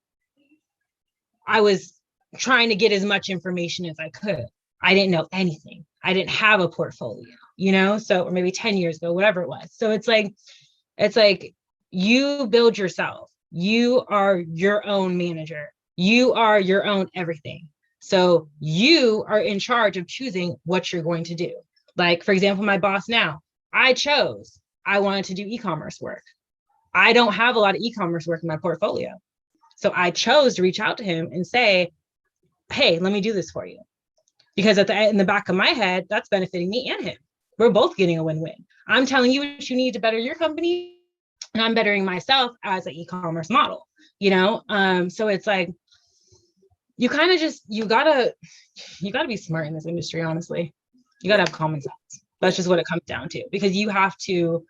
I was trying to get as much information as I could. I didn't know anything. I didn't have a portfolio, so, or maybe 10 years ago, whatever it was. So it's like you build yourself. You are your own manager. You are your own everything. So you are in charge of choosing what you're going to do. Like, for example, my boss now, I wanted to do e-commerce work. I don't have a lot of e-commerce work in my portfolio. So I chose to reach out to him and say, hey, let me do this for you. Because in the back of my head, that's benefiting me and him. We're both getting a win-win. I'm telling you what you need to better your company, and I'm bettering myself as an e-commerce model, So it's like, you kind of just, you gotta be smart in this industry, honestly. You gotta have common sense. That's just what it comes down to, because you have to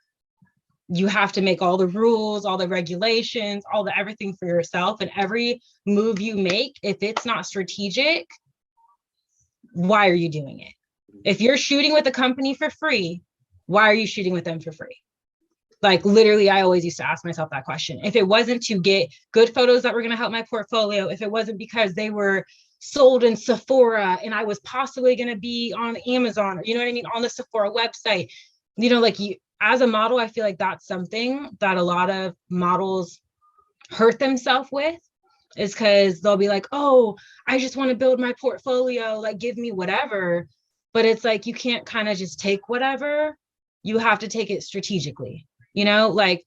make all the rules, all the regulations, all the everything for yourself. And every move you make, if it's not strategic, why are you doing it? If you're shooting with a company for free, why are you shooting with them for free? Like literally, I always used to ask myself that question. If it wasn't to get good photos that were going to help my portfolio, if it wasn't because they were sold in Sephora and I was possibly going to be on Amazon, or, you know what I mean, on the Sephora website, like you, as a model, I feel like that's something that a lot of models hurt themselves with, is because they'll be like, oh, I just want to build my portfolio, like give me whatever. But it's like, you can't kind of just take whatever. You have to take it strategically, like,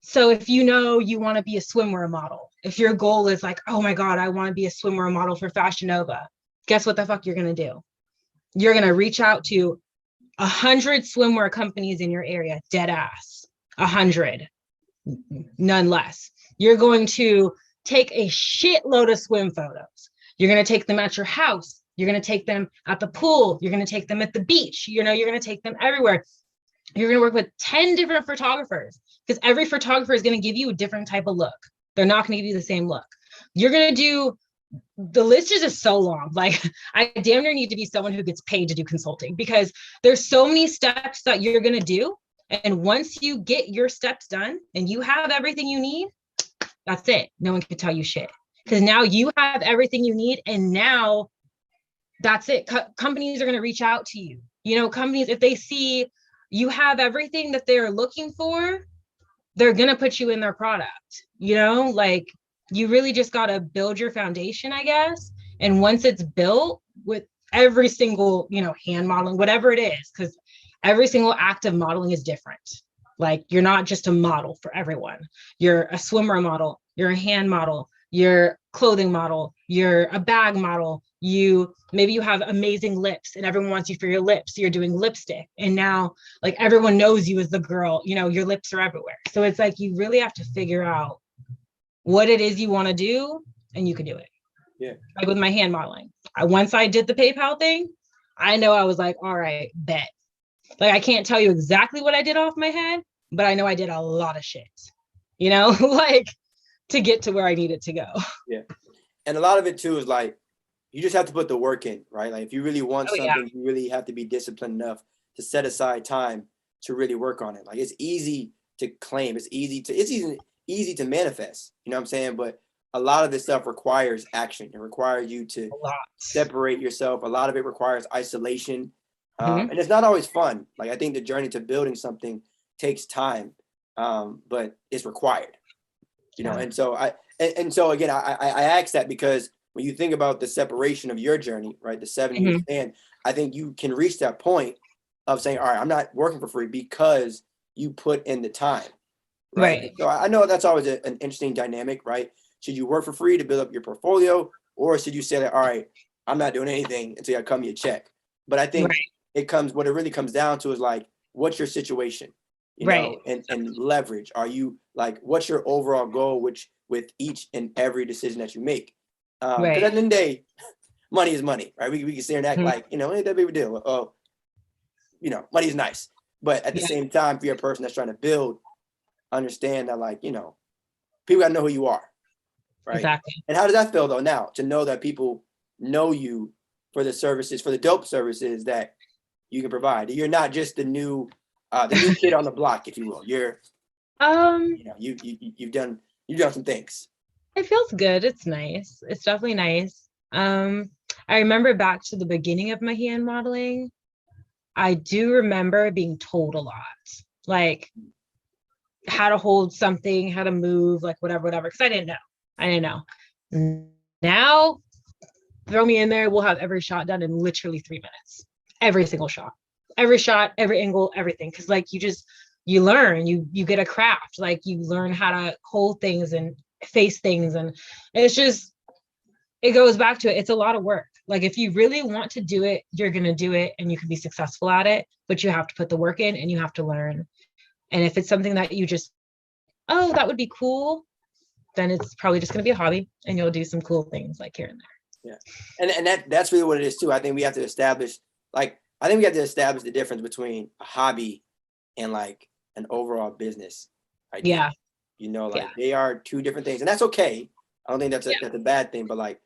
so if you want to be a swimwear model, if your goal is like, oh my God, I want to be a swimwear model for Fashion Nova, guess what the fuck you're going to do? You're going to reach out to 100 swimwear companies in your area, dead ass, 100, none less. You're going to take a shitload of swim photos. You're going to take them at your house. You're going to take them at the pool. You're going to take them at the beach. You're going to take them everywhere. You're going to work with 10 different photographers, because every photographer is going to give you a different type of look. They're not going to give you the same look. You're going to do, the list is just so long. Like, I damn near need to be someone who gets paid to do consulting, because there's so many steps that you're going to do. And once you get your steps done and you have everything you need, that's it. No one can tell you shit, because now you have everything you need. And now that's it. Companies are going to reach out to you. Companies, if they see you have everything that they're looking for, they're going to put you in their product. Like, you really just got to build your foundation, I guess. And once it's built, with every single, hand modeling, whatever it is, because every single act of modeling is different. Like, you're not just a model for everyone. You're a swimwear model, you're a hand model, you're a clothing model, you're a bag model. Maybe you have amazing lips and everyone wants you for your lips. So you're doing lipstick. And now, like, everyone knows you as the girl, your lips are everywhere. So it's like, you really have to figure out what it is you want to do, and you can do it. Yeah. Like with my hand modeling. Once I did the PayPal thing, I know I was like, all right, bet. Like, I can't tell you exactly what I did off my head, but I know I did a lot of shit, like, to get to where I needed to go. Yeah. And a lot of it too is like, you just have to put the work in, right? Like, if you really want something, yeah, you really have to be disciplined enough to set aside time to really work on it. Like, it's easy to claim, it's easy to manifest, you know what I'm saying? But a lot of this stuff requires action. It requires you to separate yourself. A lot of it requires isolation. And it's not always fun. Like, I think the journey to building something takes time, but it's required, And so again, I ask that because when you think about the separation of your journey, right, the 7-year span, I think you can reach that point of saying, all right, I'm not working for free because you put in the time, right? So I know that's always an interesting dynamic, right? Should you work for free to build up your portfolio, or should you say that, all right, I'm not doing anything until I come you a check? But I think what it really comes down to is like, what's your situation, and leverage. Are you like, what's your overall goal, with each and every decision that you make? Because at the end of the day, money is money, right? We can sit here and act like, ain't that big of a deal. Oh, money is nice. But at the same time, if you're a person that's trying to build understand that, like, people gotta know who you are, right? Exactly. And how does that feel though now to know that people know you for the services, for the dope services that you can provide? You're not just the new kid on the block, if you will. You're, you've done some things. It feels good. It's nice. It's definitely nice. I remember back to the beginning of my hand modeling. I do remember being told a lot, like how to hold something, how to move, like whatever, because I didn't know. Now, throw me in there, we'll have every shot done in literally 3 minutes. Every single shot, every angle, everything. Because like you learn, you get a craft, like you learn how to hold things and face things, and it goes back to it. It's a lot of work. Like if you really want to do it, you're going to do it and you can be successful at it, but you have to put the work in and you have to learn. And if it's something that you just, oh, that would be cool, then it's probably just going to be a hobby and you'll do some cool things like here and there. Yeah. And that's really what it is too. I think we have to establish, the difference between a hobby and like an overall business idea. Yeah. They are two different things, and that's okay. I don't think that's a bad thing, but like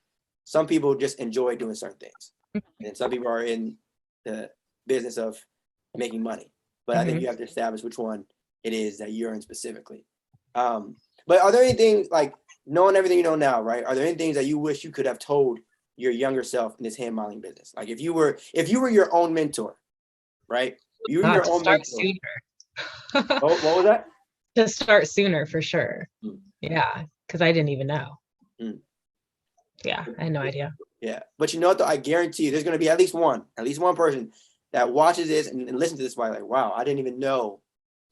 some people just enjoy doing certain things, and some people are in the business of making money. But I think you have to establish which one it is that you're in specifically. But are there any things, like knowing everything you know now, right? Are there any things that you wish you could have told your younger self in this hand modeling business? Like if you were your own mentor, right? You were your own mentor. Sooner. What was that? To start sooner for sure. Yeah, because I didn't even know. Yeah, I had no idea. Yeah, but you know what though? I guarantee you there's going to be at least one person that watches this and listens to this by like, wow, I didn't even know.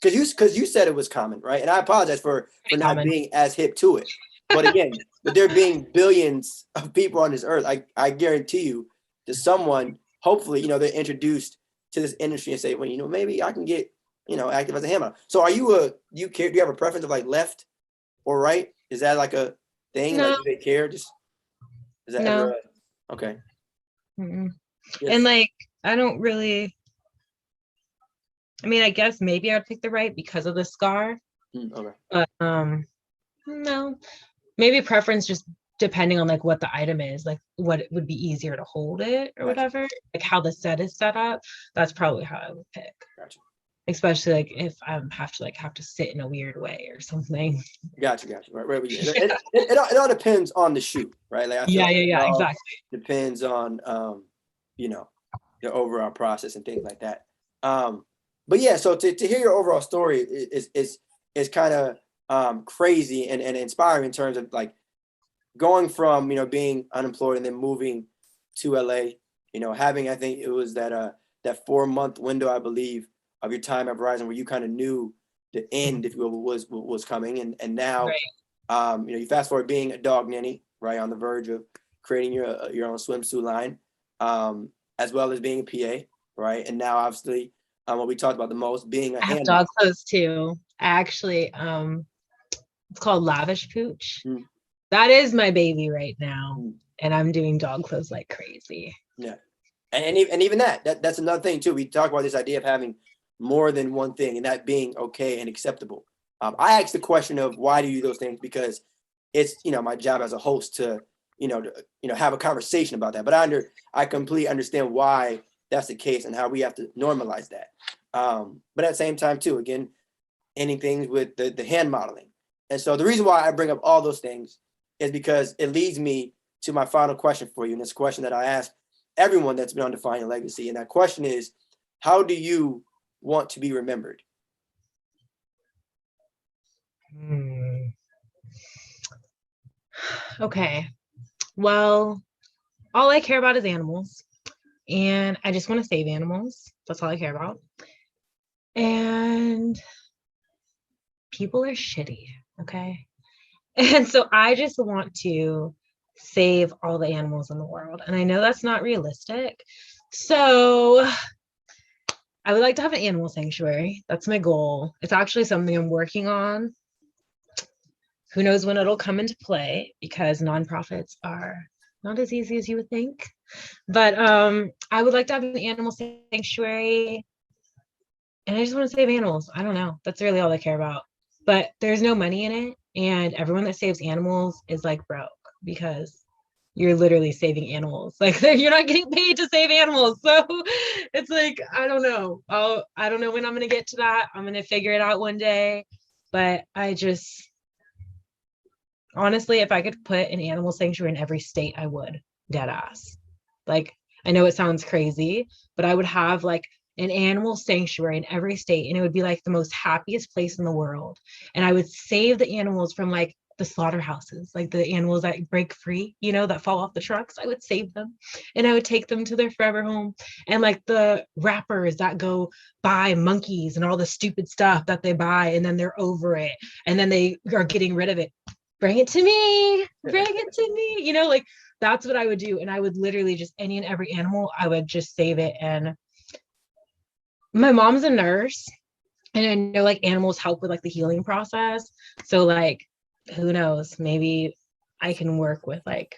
Because you said it was common, right? And I apologize for not being as hip to it. But again, with there being billions of people on this earth, I guarantee you to someone, hopefully, they're introduced to this industry and say, well, maybe I can get, active as a hand model. So do you have a preference of like left or right? Is that like a thing? No. Like, do they care? Is that ever okay? Yes. And like, I don't really, I guess maybe I'd pick the right because of the scar. Okay. But no, maybe preference just depending on like what the item is, like what it would be easier to hold it or whatever, like how the set is set up. That's probably how I would pick. Gotcha. Especially like if I have to sit in a weird way or something. Gotcha. Right. It all depends on the shoot, right? Like Exactly. Depends on the overall process and things like that. But yeah, so to hear your overall story is kind of crazy and inspiring in terms of like going from being unemployed and then moving to LA. Having, I think it was that 4-month window, I believe, of your time at Verizon where you kind of knew the end, if you will, was coming, and now you fast forward being a dog nanny, right, on the verge of creating your own swimsuit line, as well as being a PA, right, and now obviously what we talked about the most, being a hand dog clothes too. Actually, it's called Lavish Pooch. That is my baby right now, and I'm doing dog clothes like crazy. Yeah, and even that's another thing too. We talk about this idea of having more than one thing and that being okay and acceptable. I asked the question of why do you do those things, because it's my job as a host to have a conversation about that. But I completely understand why that's the case and how we have to normalize that. But at the same time too, again, ending things with the hand modeling. And so the reason why I bring up all those things is because it leads me to my final question for you. And it's a question that I ask everyone that's been on Define Your Legacy. And that question is, how do you want to be remembered? Okay. Well, all I care about is animals. And I just want to save animals. That's all I care about. And people are shitty, okay? And so I just want to save all the animals in the world. And I know that's not realistic. So I would like to have an animal sanctuary. That's my goal. It's actually something I'm working on. Who knows when it'll come into play, because nonprofits are not as easy as you would think. But I would like to have an animal sanctuary. And I just want to save animals. I don't know. That's really all I care about. but there's no money in it. And everyone that saves animals is like broke because you're literally saving animals. Like you're not getting paid to save animals. So it's like, I don't know. I don't know when I'm going to get to that. I'm going to figure it out one day. But I just, honestly, if I could put an animal sanctuary in every state, I would. Dead ass. Like, I know it sounds crazy, but I would have like an animal sanctuary in every state, and it would be like the most happiest place in the world. And I would save the animals from like the slaughterhouses, like the animals that break free, you know, that fall off the trucks. I would save them and I would take them to their forever home. And like the rappers that go buy monkeys and all the stupid stuff that they buy, and then they're over it, and then they are getting rid of it. Bring it to me, bring it to me, you know, like that's what I would do. And I would literally just any and every animal, I would just save it. And my mom's a nurse, and I know like animals help with like the healing process. So like, who knows? Maybe I can work with like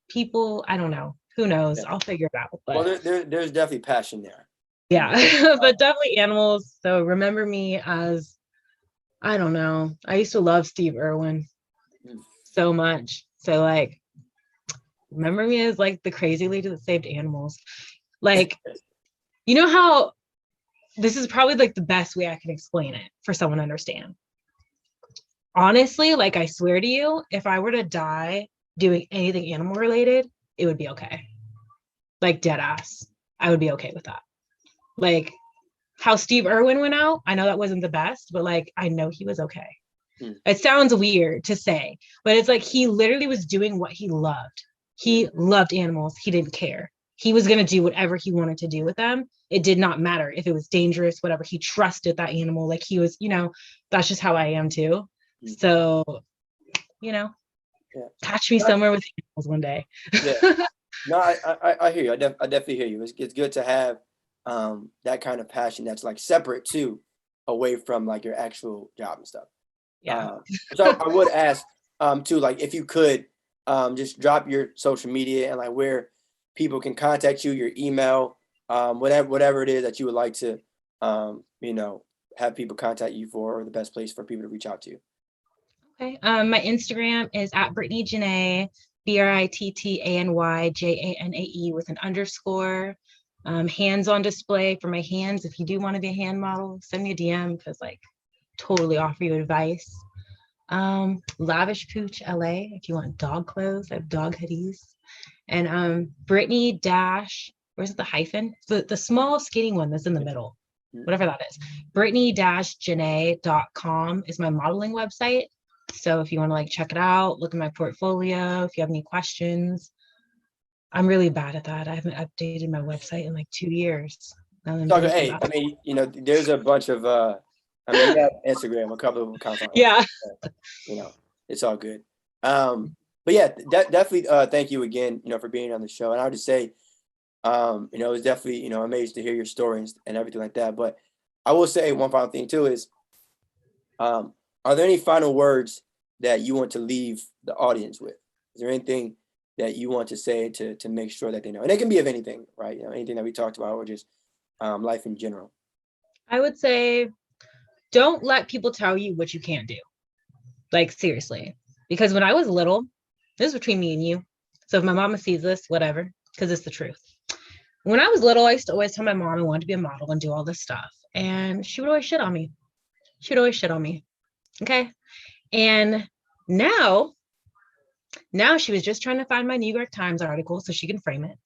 people. I don't know. Who knows? Yeah. I'll figure it out. But Well, there's definitely passion there. yeah, but definitely animals. So remember me as, I don't know. I used to love Steve Irwin so much. So like, remember me as like the crazy lady that saved animals. Like, you know how this is probably like the best way I can explain it for someone to understand. Honestly, like I swear to you, if I were to die doing anything animal related, it would be okay. Like dead ass. I would be okay with that. Like how Steve Irwin went out, I know that wasn't the best, but like I know he was okay. It sounds weird to say, but it's like he literally was doing what he loved. He loved animals. He didn't care. He was going to do whatever he wanted to do with them. It did not matter if it was dangerous, whatever. He trusted that animal. Like he was, you know, that's just how I am too. So, you know, catch me somewhere with animals one day. Yeah. No, I hear you. I definitely hear you. It's good to have that kind of passion that's like separate too, away from like your actual job and stuff. Yeah. So I would ask too, like if you could just drop your social media and like where people can contact you, your email, whatever it is that you would like to you know, have people contact you for, or the best place for people to reach out to you. Okay. My Instagram is at Brittany Janae, BrittanyJanae with an underscore. Hands on display for my hands. If you do want to be a hand model, send me a DM because like totally offer you advice. Lavish Pooch LA if you want dog clothes. I have dog hoodies. And Brittany dash, where's the hyphen? The small skinny one that's in the middle, whatever that is. Brittany-Janae.com is my modeling website. So if you want to like check it out, look at my portfolio, if you have any questions. I'm really bad at that. I haven't updated my website in like 2 years. Hey, I mean, you know, there's a bunch of I mean, you have Instagram, a couple of accounts on yeah. You know, it's all good. But yeah, definitely thank you again, you know, for being on the show. And I would just say, you know, it was definitely, you know, amazing to hear your stories and everything like that. But I will say one final thing too is, are there any final words that you want to leave the audience with? Is there anything that you want to say to make sure that they know? And it can be of anything, right? You know, anything that we talked about, or just life in general. I would say, don't let people tell you what you can't do. Like seriously, because when I was little, this is between me and you. So if my mama sees this, whatever, because it's the truth. When I was little, I used to always tell my mom I wanted to be a model and do all this stuff. And she would always shit on me. She would always shit on me. Okay. And now she was just trying to find my New York Times article so she can frame it.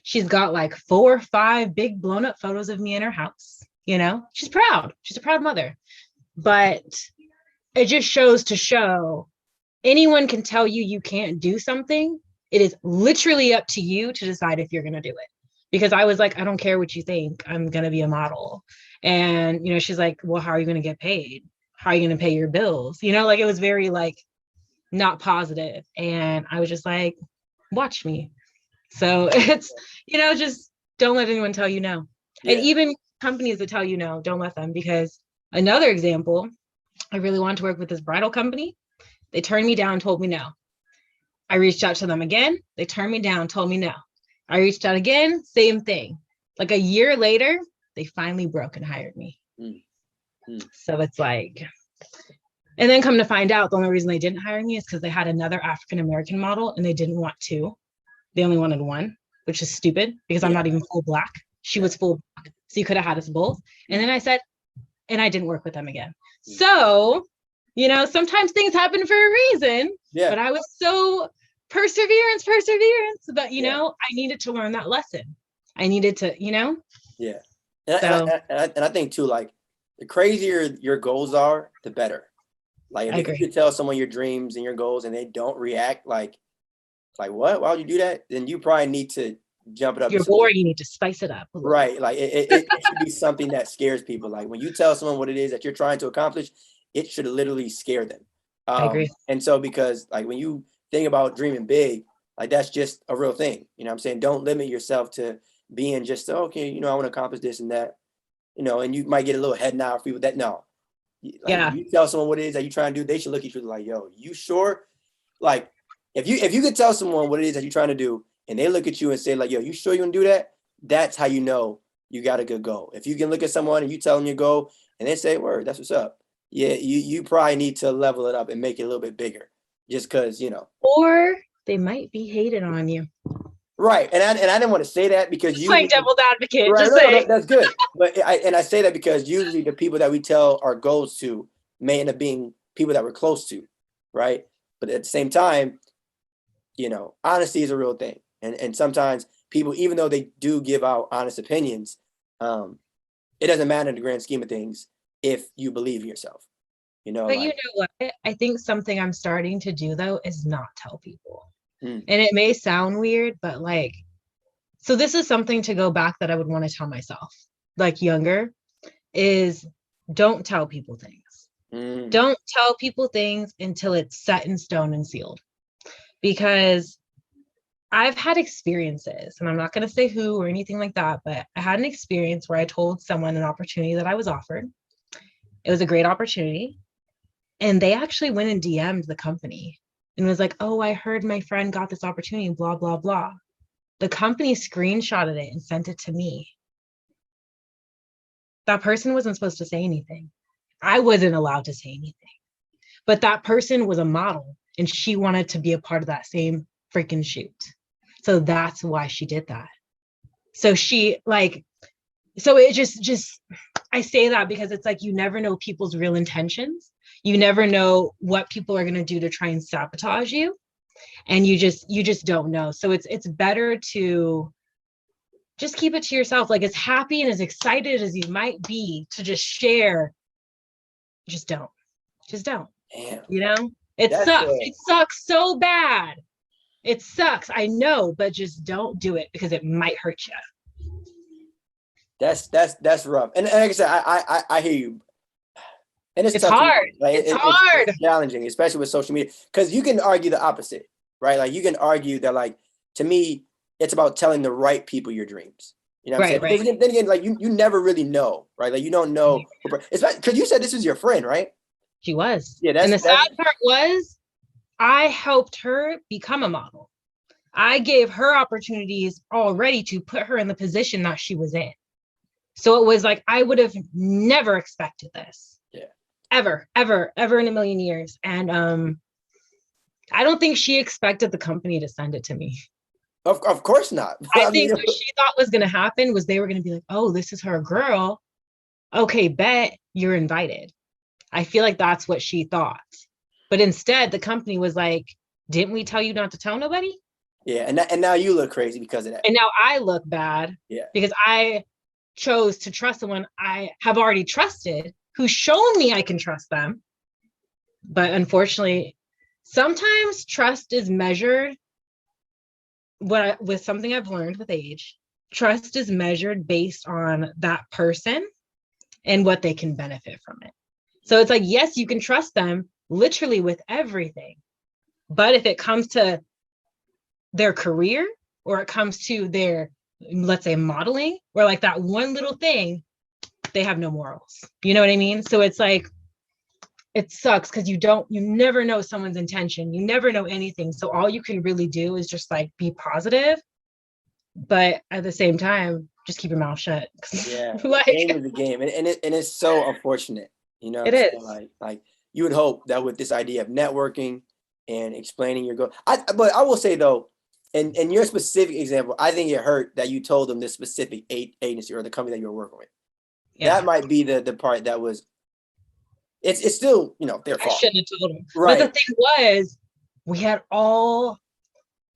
She's got like 4 or 5 big blown up photos of me in her house. You know, she's proud. She's a proud mother. But it just shows to show anyone can tell you you can't do something. It is literally up to you to decide if you're going to do it. Because I was like, I don't care what you think. I'm going to be a model. And, you know, she's like, well, how are you going to get paid? How are you going to pay your bills? You know, like it was very like not positive. And I was just like, watch me. So it's, you know, just don't let anyone tell you no. Yeah. And even companies that tell you no, don't let them. Because another example, I really wanted to work with this bridal company. They turned me down, told me no. I reached out to them again. They turned me down, told me no. I reached out again, same thing. Like a year later, they finally broke and hired me. So it's like, And then come to find out, the only reason they didn't hire me is because they had another African-American model and they didn't want two. They only wanted one, which is stupid because I'm not even full black. She was full black. So you could have had us both. And then I said, and I didn't work with them again. So, you know, sometimes things happen for a reason. Yeah. But I was so perseverance. But, you know, I needed to learn that lesson. I needed to, you know? Yeah. And I think too, like, the crazier your goals are, the better. Like, if you tell someone your dreams and your goals and they don't react like what? Why would you do that? Then you probably need to jump it up. You're bored, you need to spice it up. Right. Like it should be something that scares people. Like when you tell someone what it is that you're trying to accomplish, it should literally scare them. I agree. And so because like when you think about dreaming big, like that's just a real thing. You know what I'm saying? Don't limit yourself to being just, okay, you know, I want to accomplish this and that, you know, and you might get a little head nod for people that no. Like, you tell someone what it is that you're trying to do, they should look at you like, yo, you sure? Like if you could tell someone what it is that you're trying to do and they look at you and say like, yo, you sure you want to do that? That's how you know you got a good goal. If you can look at someone and you tell them your goal and they say, word, that's what's up. Yeah, you probably need to level it up and make it a little bit bigger just because, you know. Or they might be hating on you. Right. And I didn't want to say that because you playing devil's advocate. Right, just saying. that's good. But I say that because usually the people that we tell our goals to may end up being people that we're close to, right? But at the same time, you know, honesty is a real thing. And sometimes people, even though they do give out honest opinions, it doesn't matter in the grand scheme of things if you believe in yourself. You know, but you know what? I think something I'm starting to do though is not tell people. And it may sound weird, but like, so this is something to go back that I would want to tell myself, like younger, is don't tell people things. Don't tell people things until it's set in stone and sealed. Because I've had experiences, and I'm not going to say who or anything like that, but I had an experience where I told someone an opportunity that I was offered. It was a great opportunity. And they actually went and DM'd the company and was like, oh, I heard my friend got this opportunity, blah, blah, blah. The company screenshotted it and sent it to me. That person wasn't supposed to say anything. I wasn't allowed to say anything. But that person was a model and she wanted to be a part of that same freaking shoot. So that's why she did that. So she like, so it just, I say that because it's like, you never know people's real intentions. You never know what people are going to do to try and sabotage you. And you just don't know. So it's better to just keep it to yourself. Like as happy and as excited as you might be to just share, just don't. Damn. You know, it sucks. It sucks so bad. It sucks. I know, but just don't do it because it might hurt you. That's rough. And like I said, I hear you. And it's tough hard. Like, it's hard. It's challenging, especially with social media, because you can argue the opposite, right? Like you can argue that, like, to me, it's about telling the right people your dreams. You know what I'm saying? Right. Then again, like you never really know, right? Like you don't know. It's because you said this was your friend, right? She was. Yeah. And the sad part was, I helped her become a model. I gave her opportunities already to put her in the position that she was in. So it was like, I would have never expected this. Yeah. Ever in a million years. And I don't think she expected the company to send it to me. Of course not. I think what she thought was going to happen was they were going to be like, oh, this is her girl. Okay, bet you're invited. I feel like that's what she thought. But instead, the company was like, didn't we tell you not to tell nobody? Yeah, and now you look crazy because of that. And now I look bad because I chose to trust someone I have already trusted, who's shown me I can trust them. But unfortunately, sometimes trust is measured with something I've learned with age. Trust is measured based on that person and what they can benefit from it. So it's like, yes, you can trust them literally with everything. But if it comes to their career or it comes to their, let's say, modeling or like that one little thing, they have no morals. You know what I mean? So it's like, it sucks because you never know someone's intention. You never know anything. So all you can really do is just like be positive, but at the same time, just keep your mouth shut. Yeah, like, game is the game, and it's so unfortunate. You know what It I'm saying? is. Like you would hope that with this idea of networking and explaining your goal. But I will say though, in your specific example, I think it hurt that you told them this specific agency or the company that you were working with. Yeah. That might be the part that was. It's still, you know, their I fault. shouldn't have told him. Right. But the thing was, we had all,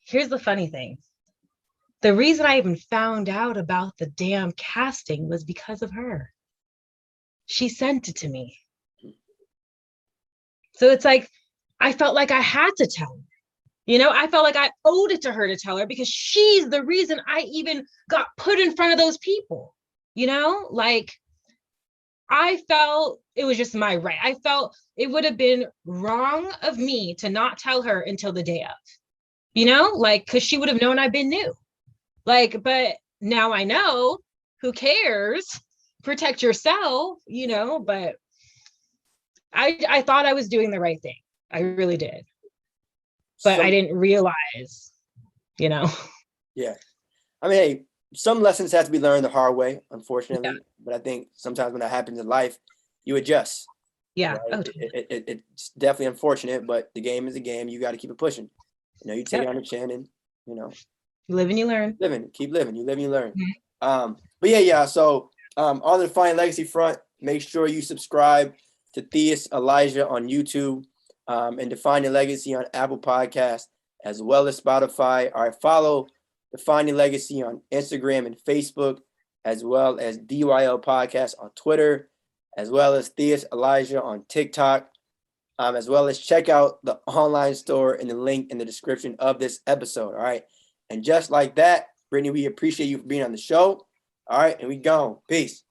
here's the funny thing. The reason I even found out about the damn casting was because of her. She sent it to me. So it's like, I felt like I had to tell her. You know, I felt like I owed it to her to tell her because she's the reason I even got put in front of those people. You know, like I felt it was just my right. I felt it would have been wrong of me to not tell her until the day of, you know, like, because she would have known I've been new. Like, but now I know, who cares? Protect yourself, you know, but I thought I was doing the right thing. I really did. But I didn't realize, you know. Yeah. I mean, hey, some lessons have to be learned the hard way, unfortunately. Yeah. But I think sometimes when that happens in life, you adjust. Yeah. Right? Oh, totally. It's definitely unfortunate, but the game is a game. You got to keep it pushing. You know, you take it on the chin and, you know. You live and you learn. Keep living. You live and you learn. Mm-hmm. But yeah. So on the Defining Legacy front, make sure you subscribe to Theus Elijah on YouTube and Defining Legacy on Apple Podcasts, as well as Spotify. All right, follow Defining Legacy on Instagram and Facebook, as well as DYL Podcast on Twitter, as well as Theus Elijah on TikTok, as well as check out the online store and the link in the description of this episode. All right. And just like that, Brittany, we appreciate you for being on the show. All right. And we gone. Peace.